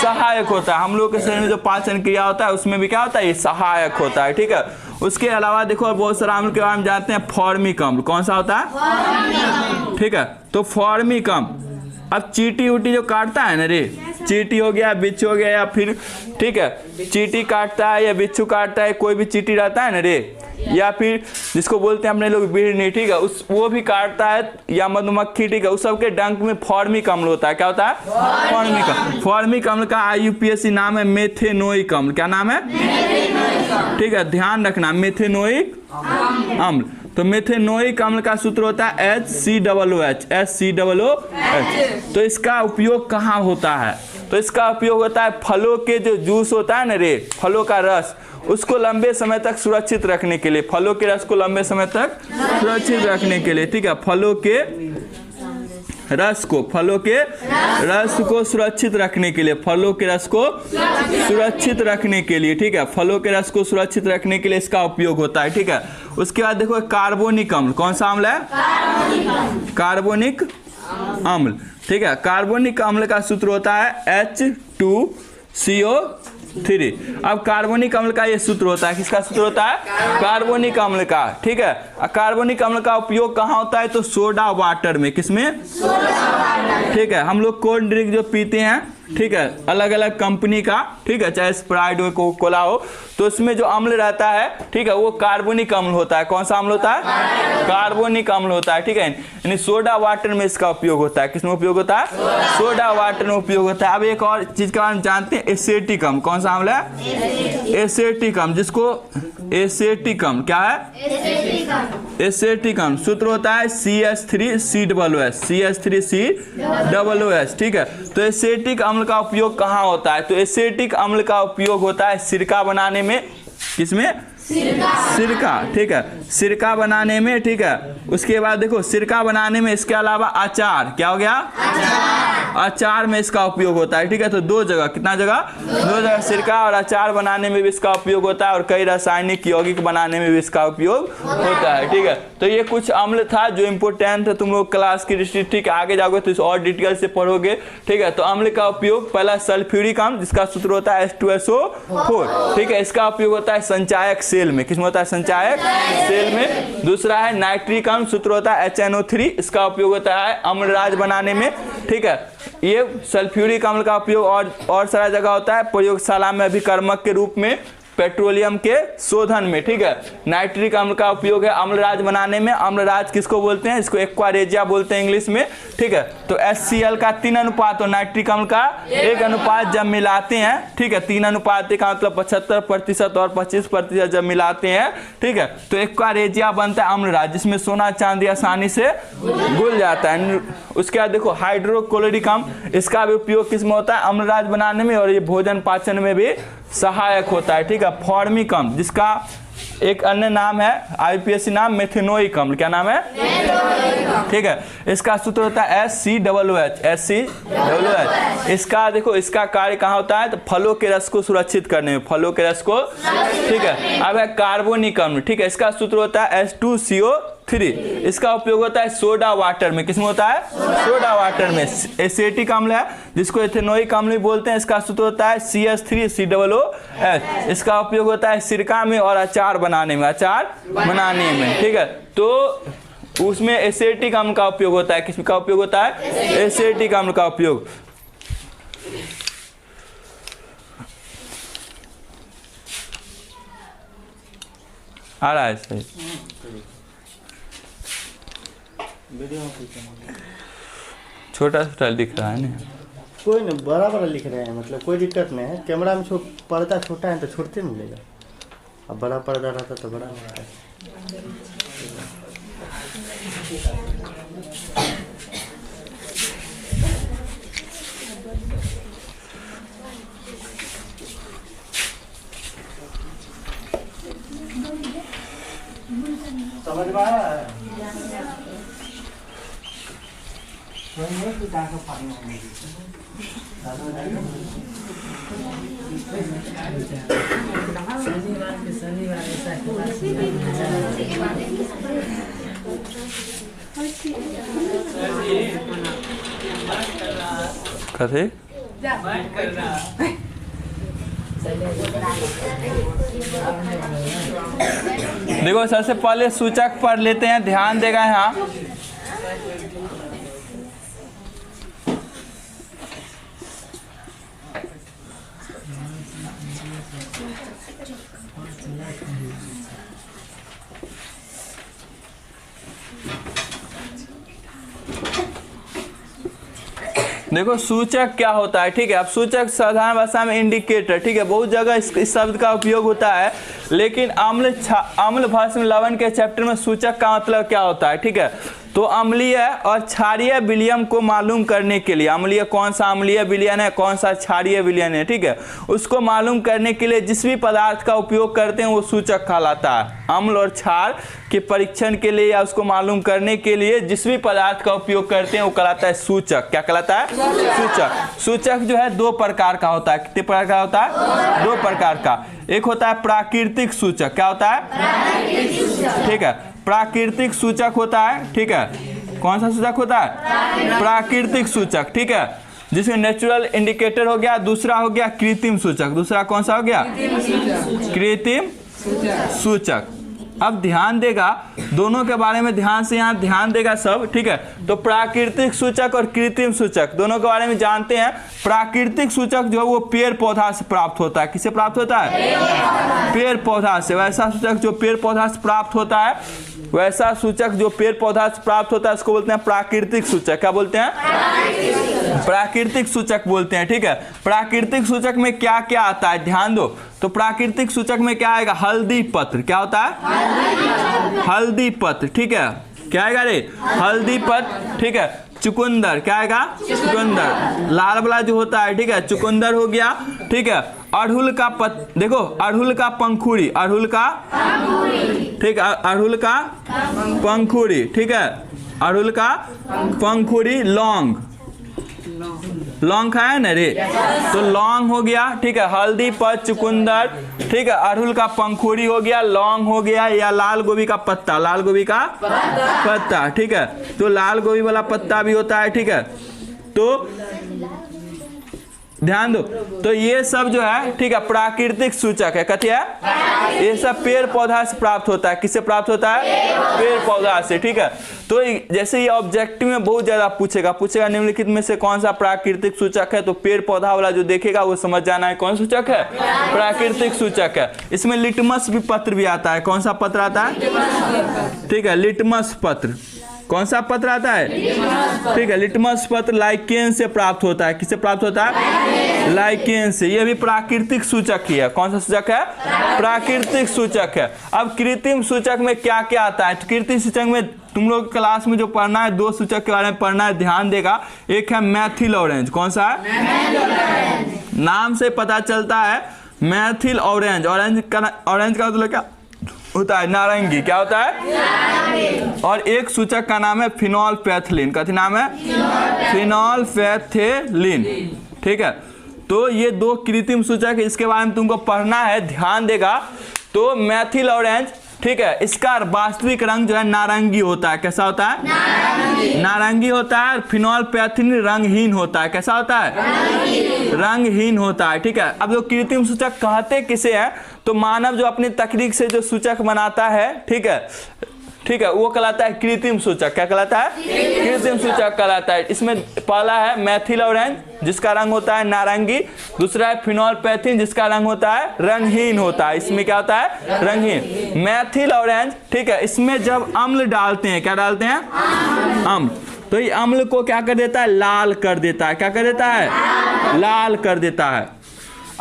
सहायक होता है। हम लोग के शरीर में जो पाचन क्रिया होता है उसमें भी क्या होता है? ये सहायक होता है। ठीक है, उसके अलावा देखो बहुत सारा अम्ल के बारे में जानते हैं, फॉर्मिक अम्ल। कौन सा होता है? ठीक है, तो फॉर्मिक अम्ल, अब चींटी उटी जो काटता है ना रे, चींटी हो गया, बिच्छू हो गया, या फिर ठीक है चींटी काटता है या बिच्छू काटता है, कोई भी चींटी रहता है ना रे, या फिर जिसको बोलते हैं अपने लोग बिढ़नी, ठीक है, उस वो भी काटता है, या मधुमक्खी, ठीक है, उस सब के डंक में फॉर्मिक अम्ल होता है। क्या होता है? फॉर्मिक अम्ल। फॉर्मिक अम्ल का IUPAC नाम है मेथेनोइक अम्ल। क्या नाम है? ठीक है, ध्यान रखना, मेथेनोइक अम्ल। तो मेथेनोइक अम्ल का सूत्र होता है HCOOH। तो इसका उपयोग कहाँ होता है? तो इसका उपयोग होता है फलों के जो जूस होता है ना रे, फलों का रस, उसको लंबे समय तक सुरक्षित रखने के लिए, फलों के रस को लंबे समय तक सुरक्षित रखने के लिए। ठीक है, फलों के रस को, फलों के रस को सुरक्षित रखने के लिए, फलों के रस को सुरक्षित रखने के लिए, ठीक है, फलों के रस को सुरक्षित रखने के लिए इसका उपयोग होता है। ठीक है, उसके बाद देखो कार्बोनिक अम्ल। कौन सा अम्ल है? कार्बोनिक अम्ल। ठीक है, कार्बोनिक अम्ल का सूत्र होता है H2CO 3। अब कार्बोनिक अम्ल का ये सूत्र होता है, किसका सूत्र होता है? कार्बोनिक अम्ल का, ठीक है। कार्बोनिक अम्ल का उपयोग कहाँ होता है? तो सोडा वाटर में, किसमें? ठीक है। हम लोग कोल्ड ड्रिंक जो पीते हैं, ठीक है, अलग अलग कंपनी का, ठीक है, चाहे स्प्राइट हो, कोका कोला हो, तो उसमें जो अम्ल रहता है, ठीक है, वो कार्बोनिक अम्ल होता है। कौन सा अम्ल होता है? कार्बोनिक अम्ल होता है, ठीक है। यानी सोडा वाटर में इसका उपयोग होता है। किसमें उपयोग होता है? सोडा वाटर में उपयोग होता है। अब एक और चीज के बारे में जानते हैं, एसेटिक अम्ल। कौन सा अम्ल है? एसेटिक अम्ल, जिसको एसेटिक अम्ल, क्या है? एसेटिक अम्ल सूत्र होता है CH3COOH, CH3COOH, ठीक है। तो एसेटिक अम्ल का उपयोग कहाँ होता है? तो एसेटिक अम्ल का उपयोग होता है सिरका बनाने में। किसमें? सिरका, ठीक है, सिरका बनाने में, ठीक है। उसके बाद देखो सिरका बनाने में, इसके अलावा अचार, क्या हो गया? अचार में इसका उपयोग होता है, ठीक है। तो दो जगह, कितना जगह? दो जगह सिरका और अचार बनाने में भी इसका उपयोग होता है, और कई रासायनिक यौगिक बनाने में भी इसका उपयोग होता है, ठीक है। तो ये कुछ अम्ल था जो इम्पोर्टेंट है, तुम लोग क्लास की दृष्टि, ठीक है, आगे जाओगे तो और डिटेल से पढ़ोगे, ठीक है। तो अम्ल का उपयोग, पहला सल्फ्यूरिक अम्ल, जिसका सूत्र होता है H2SO4, ठीक है, इसका उपयोग होता है संचायक सेल में। किसमें होता है? संचायक सेल में। दूसरा है नाइट्रिक अम्ल, सूत्र होता है HNO3, इसका उपयोग होता है अम्लराज बनाने में, ठीक है। ये सल्फ्यूरिक अम्ल का उपयोग और सारा जगह होता है, प्रयोगशाला में अभिकर्मक के रूप में, पेट्रोलियम के शोधन में, ठीक है। नाइट्रिक अम्ल का उपयोग है अम्लराज बनाने में। अम्लराज किसको बोलते हैं? इसको एक्वारेजिया बोलते हैं इंग्लिश में, ठीक है। तो HCl का 3 अनुपात और नाइट्रिक अम्ल का 1 अनुपात जब मिलाते हैं, ठीक है, 3 अनुपात का मतलब 75% और 25% जब मिलाते हैं, ठीक है, तो एक्वारेजिया बनता है अम्लराज, जिसमें सोना चांदी आसानी से घुल जाता है। उसके बाद देखो हाइड्रोक्लोरिक अम्ल, इसका भी उपयोग किसमें होता है? अम्लराज बनाने में, और ये भोजन पाचन में भी सहायक होता है, ठीक है। फॉर्मिक अम्ल, जिसका एक अन्य नाम है, IUPAC नाम मेथेनोइक अम्ल, क्या नाम है? ठीक है। इसका सूत्र होता है HCOOH। इसका देखो, इसका कार्य कहाँ होता है? तो फलों के रस को सुरक्षित करने में, फलों के रस को, ठीक है। अब है कार्बोनिक अम्ल, ठीक है, इसका सूत्र होता है H2CO3, इसका उपयोग होता है सोडा वाटर में। किसमें होता है? सोडा वाटर में। एसेटिक अम्ल है, जिसको एथेनोइक अम्ल भी बोलते हैं, इसका सूत्र होता है CH3COOH, इसका उपयोग होता है सिरका में और अचार बनाने में, अचार बनाने में, ठीक है। तो उसमें एसेटिक अम्ल का उपयोग होता है। किसका उपयोग होता है? एसेटिक अम्ल का उपयोग। आ रहा है सही? छोटा छोटा दिख रहा है ना?
कोई नहीं, बड़ा बड़ा लिख रहे हैं, मतलब कोई दिक्कत नहीं है। कैमरा में पर्दा छोटा है तो छोटे मिलेगा, अब बड़ा पर्दा रहता तो बड़ा मिलता है। समझ में आया है?
कथे देखो, सबसे पहले सूचक पढ़ लेते हैं, ध्यान देगा यहाँ। देखो सूचक क्या होता है, ठीक है। अब सूचक साधारण भाषा में इंडिकेटर, ठीक है, बहुत जगह इस शब्द का उपयोग होता है, लेकिन अम्ल भस्म लवण के चैप्टर में सूचक का मतलब क्या होता है, ठीक है। तो अम्लीय और क्षारीय विलयन को मालूम करने के लिए, अम्लीय कौन सा अम्लीय विलयन है, कौन सा क्षारीय विलयन है, ठीक है, उसको मालूम करने के लिए जिस भी पदार्थ का उपयोग करते हैं वो सूचक कहलाता है। अम्ल और क्षार के परीक्षण के लिए या उसको मालूम करने के लिए जिस भी पदार्थ का उपयोग करते हैं वो कहलाता है सूचक। क्या कहलाता है? सूचक। सूचक जो है 2 प्रकार का होता है। कितने प्रकार का होता है? 2 प्रकार का। एक होता है प्राकृतिक सूचक। क्या होता है? ठीक है, प्राकृतिक सूचक होता है, ठीक है। कौन सा सूचक होता है? प्राकृतिक सूचक, ठीक है। जिसमें नेचुरल इंडिकेटर हो गया, दूसरा हो गया कृत्रिम सूचक। दूसरा कौन सा हो गया? कृत्रिम सूचक। अब ध्यान देगा दोनों के बारे में, ध्यान से यहाँ ध्यान देगा सब, ठीक है। तो प्राकृतिक सूचक और कृत्रिम सूचक दोनों के बारे में जानते हैं। प्राकृतिक सूचक जो है वो पेड़ पौधा से प्राप्त होता है। किससे प्राप्त होता है? पेड़ पौधा से। वैसा सूचक जो पेड़ पौधा से प्राप्त होता है, वैसा सूचक जो पेड़ पौधा से प्राप्त होता है उसको बोलते हैं प्राकृतिक सूचक। क्या बोलते हैं? प्राकृतिक सूचक बोलते हैं, ठीक है। प्राकृतिक सूचक में क्या क्या आता है ध्यान दो। तो प्राकृतिक सूचक में क्या आएगा? हल्दी पत्र। क्या होता है? हल्दी पत्र, ठीक है। क्या आएगा रे? हल्दी पत्र, ठीक है। चुकंदर, क्या आएगा? चुकंदर। लाल वाला जो होता है, ठीक है, चुकंदर हो गया, ठीक है। अड़हुल का देखो, अड़हुल का पंखुड़ी, अड़हुल का, ठीक है, अड़हुल का पंखुड़ी, ठीक है, अड़हुल का पंखुड़ी। लौंग, लौंग खाया ना रे? तो लौंग हो गया, ठीक है। हल्दी पत्र, चुकंदर, ठीक है। अड़हुल का पंखुड़ी हो गया, लौंग हो गया, या लाल गोभी का पत्ता, लाल गोभी का पत्ता, ठीक है। तो लाल गोभी वाला पत्ता भी होता है, ठीक है। तो ध्यान दो, तो ये सब जो है, ठीक है, प्राकृतिक सूचक है। कथी है? ये सब पेड़ पौधा से प्राप्त होता है। किससे प्राप्त होता है? पेड़ पौधा से, ठीक है। तो जैसे ये ऑब्जेक्टिव में बहुत ज्यादा पूछेगा निम्नलिखित में से कौन सा प्राकृतिक सूचक है, तो पेड़ पौधा वाला जो देखेगा वो समझ जाना है कौन सूचक है? प्राकृतिक सूचक है। इसमें लिटमस भी पत्र भी आता है। कौन सा पत्र आता है? ठीक है, लिटमस पत्र। कौन सा पत्र आता है? ठीक है, लिटमस पत्र लाइकेन से प्राप्त होता है। किससे प्राप्त होता है? लाइकेन से। ये भी प्राकृतिक सूचक ही है। कौन सा सूचक है? प्राकृतिक सूचक है। अब कृत्रिम सूचक में क्या क्या आता है? कृत्रिम सूचक में तुम लोग क्लास में जो पढ़ना है, दो सूचक के बारे में पढ़ना है, ध्यान देगा। एक है मैथिल ऑरेंज। कौन सा है? नाम से पता चलता है मैथिल ऑरेंज। ऑरेंज का मतलब क्या होता है? नारंगी। क्या होता है? और एक सूचक का नाम है फिनोल्फेथलीन। कथी नाम है? फिनोल्फेथलीन, ठीक है। तो ये दो कृत्रिम सूचक है, इसके बारे में तुमको पढ़ना है, ध्यान देगा। तो मैथिल ऑरेंज, ठीक है, इसका वास्तविक रंग जो है नारंगी होता है। कैसा होता है? नारंगी होता है। फिनोल्फेथलीन रंगहीन होता है। कैसा होता है? रंगहीन होता है, ठीक है। अब जो कृत्रिम सूचक कहते किसे हैं? तो मानव जो अपनी तकनीक से जो सूचक बनाता है, ठीक है, ठीक है, वो कहलाता है कृत्रिम सूचक। क्या कहलाता है? कृत्रिम सूचक कहलाता है। इसमें पहला है मैथिल ऑरेंज जिसका रंग होता है नारंगी, दूसरा है फिनोल्फेथलीन जिसका रंग होता है रंगहीन होता है। इसमें क्या होता है? रंगहीन। मैथिल ऑरेंज, ठीक है, इसमें जब अम्ल डालते हैं, क्या डालते हैं? अम्ल। तो ये अम्ल को क्या कर देता है? लाल कर देता है। क्या कर देता है? लाल कर देता है।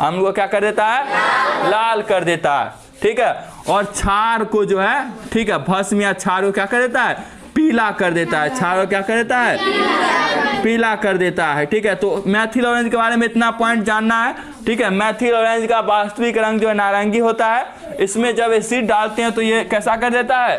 अम्ल को क्या कर देता है? लाल कर देता है, ठीक है। और क्षार को जो है, ठीक है, भस्म या क्षार को क्या कर देता है? पीला कर देता है। क्षार को क्या कर देता है? पीला कर देता है, ठीक है। तो मैथिल ऑरेंज के बारे में इतना पॉइंट जानना है, ठीक है। मैथिल ऑरेंज का वास्तविक रंग जो है नारंगी होता है। इसमें जब एसिड डालते हैं तो ये कैसा कर देता है?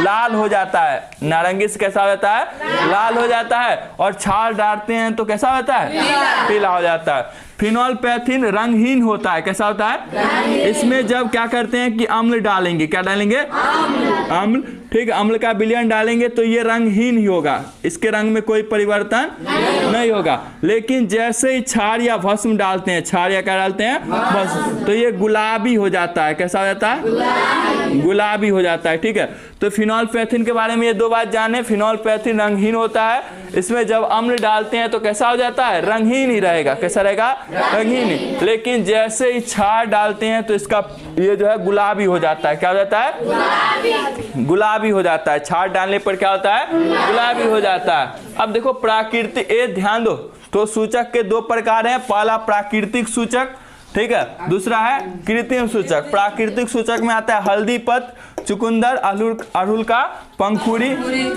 लाल हो जाता है। नारंगी से कैसा हो जाता है? लाल हो जाता है। और क्षार डालते हैं तो कैसा होता है? पीला हो जाता है। फिनोल्फेथलीन रंगहीन होता है। कैसा होता है? इसमें जब क्या करते हैं कि अम्ल डालेंगे, क्या डालेंगे? अम्ल, ठीक है, अम्ल का विलयन डालेंगे तो ये रंगहीन ही होगा। इसके रंग में कोई परिवर्तन नहीं होगा। लेकिन जैसे ही क्षार या भस्म डालते हैं, क्षार या क्या डालते हैं? भस्म, तो ये गुलाबी हो जाता है। कैसा हो जाता है? गुलाबी हो जाता है, ठीक है। तो फिनोल्फेथलीन के बारे में ये दो बात जाने। फिनोल्फेथलीन रंगहीन होता है। इसमें जब अम्ल डालते हैं तो कैसा हो जाता है? रंगहीन ही रहेगा। कैसा रहेगा? रंगहीन ही। लेकिन जैसे ही क्षार डालते हैं तो इसका ये जो है गुलाबी हो जाता है। क्या हो जाता है? गुलाबी हो जाता है। क्षार डालने पर क्या होता है? गुलाबी हो जाता है। अब देखो प्राकृतिक, ये ध्यान दो। तो सूचक के दो प्रकार हैं। पहला प्राकृतिक सूचक, ठीक है, दूसरा है कृत्रिम सूचक। प्राकृतिक सूचक में आता है हल्दी पत्र, चुकंदर, अड़हुल का पंखुड़ी,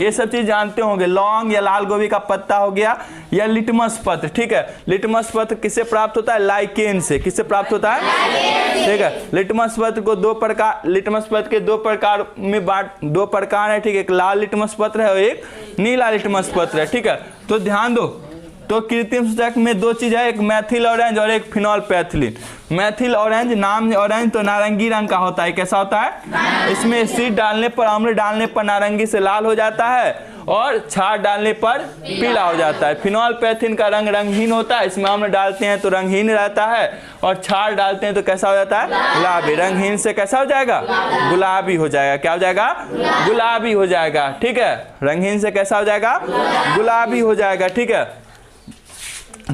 ये सब चीज जानते होंगे। लौंग या लाल गोभी का पत्ता हो गया, या लिटमस पत्र, ठीक है। लिटमस पत्र किससे प्राप्त होता है? लाइकेन से। किससे प्राप्त होता है? ठीक है। लिटमस पत्र को दो प्रकार, लिटमस पत्र के दो प्रकार में दो प्रकार है, ठीक है। एक लाल लिटमस पत्र है और एक नीला लिटमस पत्र है, ठीक है। तो ध्यान दो, तो कृत्रिम सूचक में दो चीज है, एक मैथिल ऑरेंज और एक फिनोल्फेथलीन। मैथिल ऑरेंज, नाम ऑरेंज तो नारंगी रंग का होता है। कैसा होता है? इसमें एसिड डालने पर, अम्ल डालने पर नारंगी से लाल हो जाता है। और क्षार डालने पर पीला हो जाता है। फिनोल्फेथिन का रंग रंगहीन होता है, इसमें अम्ल डालते हैं तो रंगहीन रहता है और क्षार डालते हैं तो कैसा हो जाता है, गुलाबी। रंगहीन से कैसा हो जाएगा, गुलाबी हो जाएगा। क्या हो जाएगा, गुलाबी हो जाएगा। ठीक है, रंगहीन से कैसा हो जाएगा, गुलाबी हो जाएगा। ठीक है,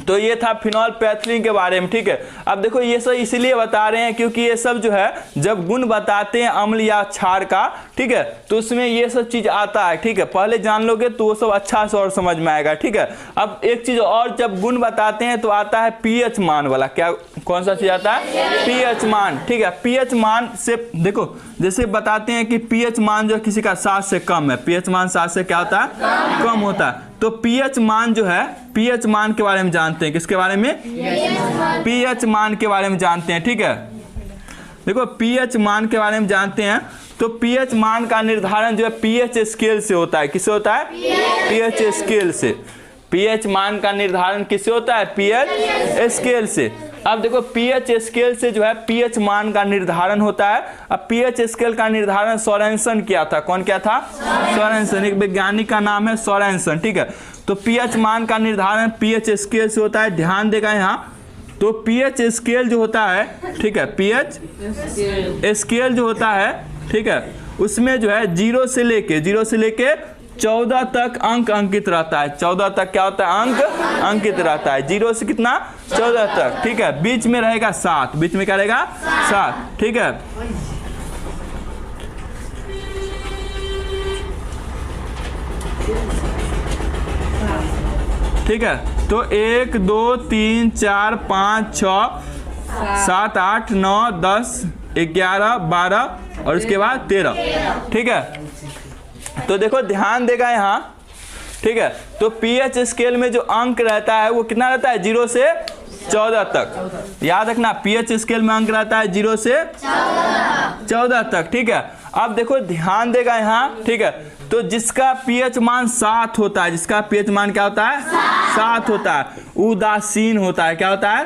तो ये था फिनोल्फेथिन के बारे में। ठीक है, अब देखो ये सब इसलिए बता रहे हैं क्योंकि ये सब जो है जब गुण बताते हैं अम्ल या क्षार का, ठीक है, तो उसमें ये सब चीज आता है। ठीक है, पहले जान लोगे तो वो सब अच्छा से और समझ में आएगा। ठीक है, अब एक चीज और, जब गुण बताते हैं तो आता है पीएच मान वाला। क्या, कौन सा चीज आता है, पीएच मान। ठीक है, पीएच मान से देखो जैसे बताते हैं कि पीएच मान जो किसी का 7 से कम है, पीएच मान 7 से क्या होता है, कम होता है। तो पीएच मान जो है, पीएच मान के बारे में जानते हैं, किसके बारे में, पीएच मान के बारे में जानते हैं। ठीक है, देखो पीएच मान के बारे में जानते हैं तो पीएच मान का निर्धारण जो है पीएच स्केल से होता है। किससे होता है, पीएच स्केल से। पीएच मान का निर्धारण किससे होता है, पीएच स्केल से। अब देखो पीएच स्केल से जो है पीएच मान का निर्धारण होता है। अब पीएच स्केल का निर्धारण सोरेनसन किया था। कौन किया था, सोरेनसन, एक वैज्ञानिक का नाम है सोरेनसन। ठीक है, तो पीएच मान का निर्धारण पीएच स्केल से होता है। ध्यान देगा यहाँ, तो पीएच स्केल जो होता है, ठीक है, पीएच स्केल जो होता है, ठीक है, उसमें जो है 0 से लेके 14 तक अंक अंकित रहता है। 14 तक क्या होता है, अंक अंकित रहता है। 0 से कितना, 14 तक। ठीक है, बीच में रहेगा 7, बीच में क्या रहेगा, 7। ठीक है, ठीक है, तो 1 2 3 4 5 6 7 8 9 10 11 12 और उसके बाद 13। ठीक है, तो देखो ध्यान देगा यहाँ। ठीक है, तो पीएच स्केल में जो अंक रहता है वो कितना रहता है, 0 से 14 तक। याद रखना, पीएच स्केल में अंक रहता है 0 से 14 तक। ठीक है, अब देखो ध्यान देगा यहाँ। ठीक है, तो जिसका पीएच मान 7 होता है, जिसका पीएच मान क्या होता है, 7 होता है, उदासीन होता है। क्या होता है,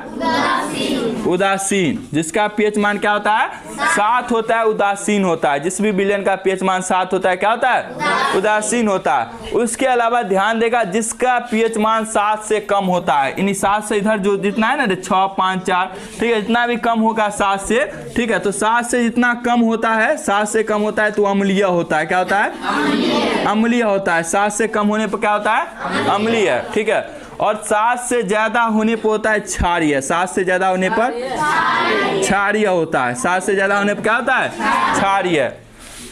उदासीन। जिसका पीएच मान क्या होता है, 7 होता है, उदासीन होता है। जिस भी विलयन का पीएच मान 7 होता है क्या होता है, उदासीन होता है। उसके अलावा ध्यान देगा, जिसका पीएच मान 7 से कम होता है, यानी 7 से इधर जो जितना है ना 6 5 4, ठीक है, जितना भी कम होगा 7 से, ठीक है, तो 7 से जितना कम होता है, 7 से कम होता है तो अम्लीय होता है। क्या होता है, अम्लीय होता है। 7 से कम होने पर क्या होता है, अम्लीय। ठीक है, और 7 से ज्यादा होने पर होता है क्षारीय। 7 से ज्यादा होने पर क्षारीय होता है। 7 से ज्यादा होने पर क्या होता है, क्षारीय।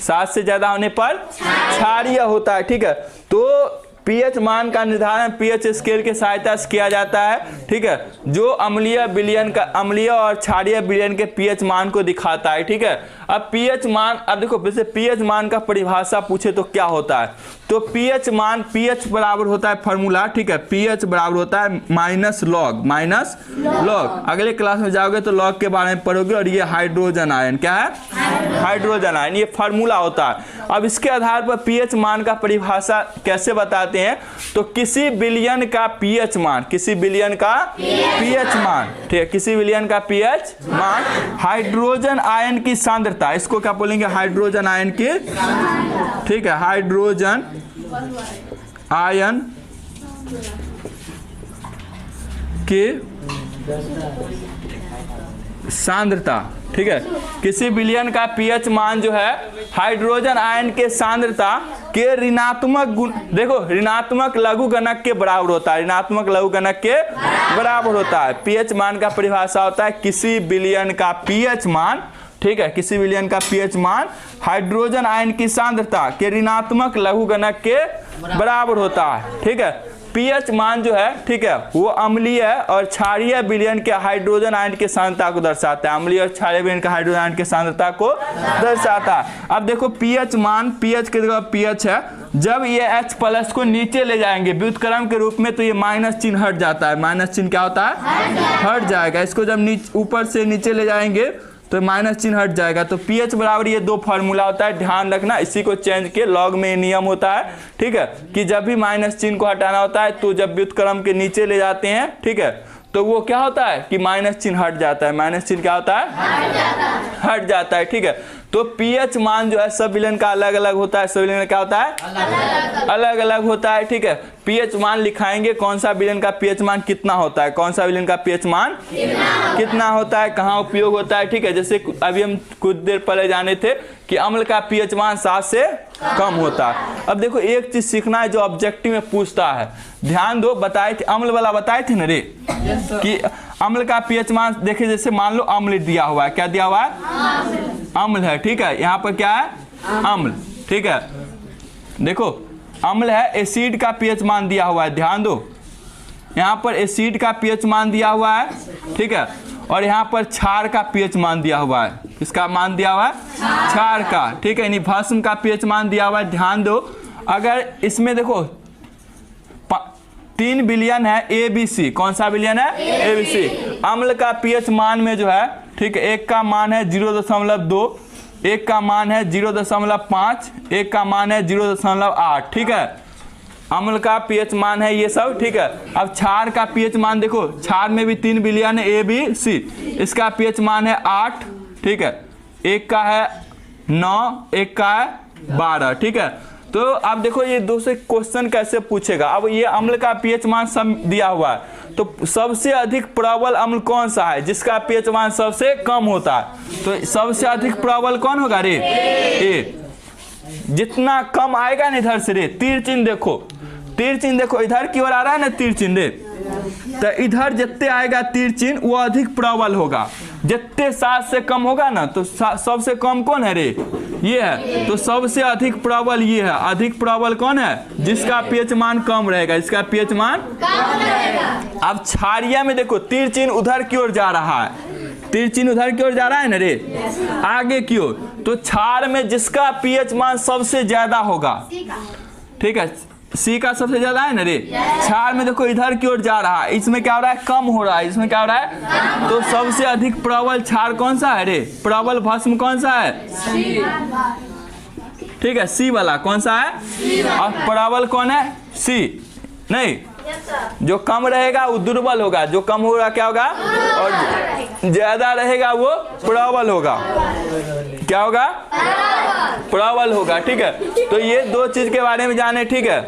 7 से ज्यादा होने पर क्षारीय होता है। ठीक है, तो पीएच मान का निर्धारण पीएच स्केल के सहायता से किया जाता है। ठीक है, जो अम्लीय विलयन का, अम्लीय और क्षारीय विलयन के पीएच मान को दिखाता है। ठीक है, अब पीएच मान, अब देखो वैसे पीएच मान का परिभाषा पूछे तो क्या होता है, तो पीएच मान, पीएच बराबर होता है फॉर्मूला। ठीक है, पीएच बराबर होता है माइनस लॉग, माइनस लॉग। अगले क्लास में जाओगे तो लॉग के बारे में पढ़ोगे। और ये हाइड्रोजन आयन, क्या है, हाइड्रोजन आयन, ये फार्मूला होता है। अब इसके आधार पर पीएच मान का परिभाषा कैसे बताते हैं, तो किसी विलयन का पीएच मान, किसी विलयन का पीएच मान, ठीक है, किसी विलयन का पीएच मान हाइड्रोजन आयन की सांद्रता, इसको क्या बोलेंगे, हाइड्रोजन आयन की, ठीक है, हाइड्रोजन आयन की सांद्रता। ठीक है, किसी विलयन का पीएच मान जो है हाइड्रोजन आयन के सांद्रता के ऋणात्मक गुण, देखो ऋणात्मक लघुगणक के बराबर होता है। ऋणात्मक लघुगणक के बराबर होता है। पीएच मान का परिभाषा होता है किसी विलयन का पीएच मान, ठीक है, किसी विलयन का पीएच मान हाइड्रोजन आयन की सांद्रता के ऋणात्मक लघुगणक के बराबर होता है। ठीक है, पीएच मान जो है, ठीक है, वो अम्लीय और क्षारीय विलयन के हाइड्रोजन आयन की सांद्रता को दर्शाता है। अम्लीय और क्षारीय विलयन के हाइड्रोजन आयन की सांद्रता को दर्शाता है। अब देखो पीएच मान, पीएच की जगह पीएच है, जब ये H+ को नीचे ले जाएंगे व्युत्क्रम के रूप में तो ये माइनस चिन्ह हट जाता है। माइनस चिन्ह क्या होता है, हट जाएगा। इसको जब ऊपर से नीचे ले जाएंगे तो माइनस चिन्ह हट जाएगा। तो पीएच बराबर ये 2 फार्मूला होता है, ध्यान रखना। इसी को चेंज के लॉग में नियम होता है, ठीक है, कि जब भी माइनस चिन्ह को हटाना होता है तो जब व्युत्क्रम के नीचे ले जाते हैं, ठीक है, तो वो क्या होता है कि माइनस चिन्ह हट जाता है। माइनस चिन्ह क्या होता है, हट जाता है। ठीक है, तो पीएच मान जो है सब विलेन का अलग अलग होता है, सब विलेन का क्या होता है अलग अलग होता है। ठीक है, पीएच मान लिखाएंगे कौन सा विलेन का पीएच मान कितना होता है, कौन सा विलेन का पीएच मान कितना होता है, कहाँ उपयोग होता है। ठीक है, जैसे अभी हम कुछ देर पहले जाने थे कि अम्ल का पीएच मान 7 से कम होता है। अब देखो एक चीज सीखना है जो ऑब्जेक्टिव में पूछता है, ध्यान दो। बताए थे अम्ल वाला, बताए थे ना रे कि अम्ल का पीएच मान देखे, जैसे मान लो अम्ल दिया हुआ है, क्या दिया हुआ है अम्ल है। ठीक है, यहाँ पर क्या है अम्ल। ठीक है, देखो अम्ल है, एसिड का पीएच मान दिया हुआ है, ध्यान दो यहाँ पर एसिड का पीएच मान दिया हुआ है। ठीक है, और यहाँ पर क्षार का पीएच मान दिया हुआ है, किसका मान दिया हुआ है क्षार का। ठीक है, यानी भस्म का पीएच मान दिया हुआ है। ध्यान दो, अगर इसमें देखो 3 विलयन है ए बी सी, कौन सा विलयन है ए बी सी। अम्ल का पीएच मान में जो है, ठीक है, एक का मान है 0.2, एक का मान है 0.5, एक का मान है 0.8। ठीक है, अम्ल का पीएच मान है ये सब। ठीक है, अब क्षार का पीएच मान देखो, क्षार में भी 3 विलयन है ए बी सी, इसका पीएच मान है 8। ठीक है, एक का है 9, एक का है 12। ठीक है, तो अब देखो ये दो से क्वेश्चन कैसे पूछेगा। अब ये अम्ल का पीएच मान सब दिया हुआ है, तो सबसे अधिक प्रबल अम्ल कौन सा है जिसका पीएच मान सबसे कम होता है, तो सबसे अधिक प्रबल कौन होगा रे ए। जितना कम आएगा ना इधर से रे, तीर चिन्ह देखो, तीर चिन्ह देखो इधर की ओर आ रहा है ना तीर चिन्ह रे, तो इधर जितने आएगा तीर चिन्ह वो अधिक प्रबल होगा। जितने 7 से कम होगा ना तो सबसे कम कौन है रे ये है, तो सबसे अधिक प्रबल ये है। अधिक प्रबल कौन है जिसका पीएच मान कम रहेगा, इसका पीएच मान कम रहेगा। अब क्षारीय में देखो तीर चिन्ह उधर की ओर जा रहा है, तीर चिन्ह उधर की ओर जा रहा है ना रे, आगे की ओर। तो क्षार में जिसका पीएच मान सबसे ज्यादा होगा, ठीक है, सी का सबसे ज्यादा है ना रे, क्षार में देखो इधर की ओर जा रहा है, इसमें क्या हो रहा है कम हो रहा है, इसमें क्या हो रहा है, तो सबसे अधिक प्रबल क्षार कौन सा है रे, प्रबल भस्म कौन सा है, ठीक है, सी वाला कौन सा है, और प्रबल कौन है, सी नहीं, जो कम रहेगा वो दुर्बल होगा, जो कम होगा क्या होगा, और ज्यादा रहेगा वो प्रबल होगा, क्या होगा, प्रबल होगा। ठीक है, तो ये दो चीज के बारे में जाने। ठीक है,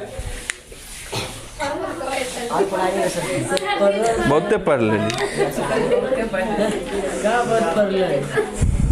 बहुते पढ़ ले।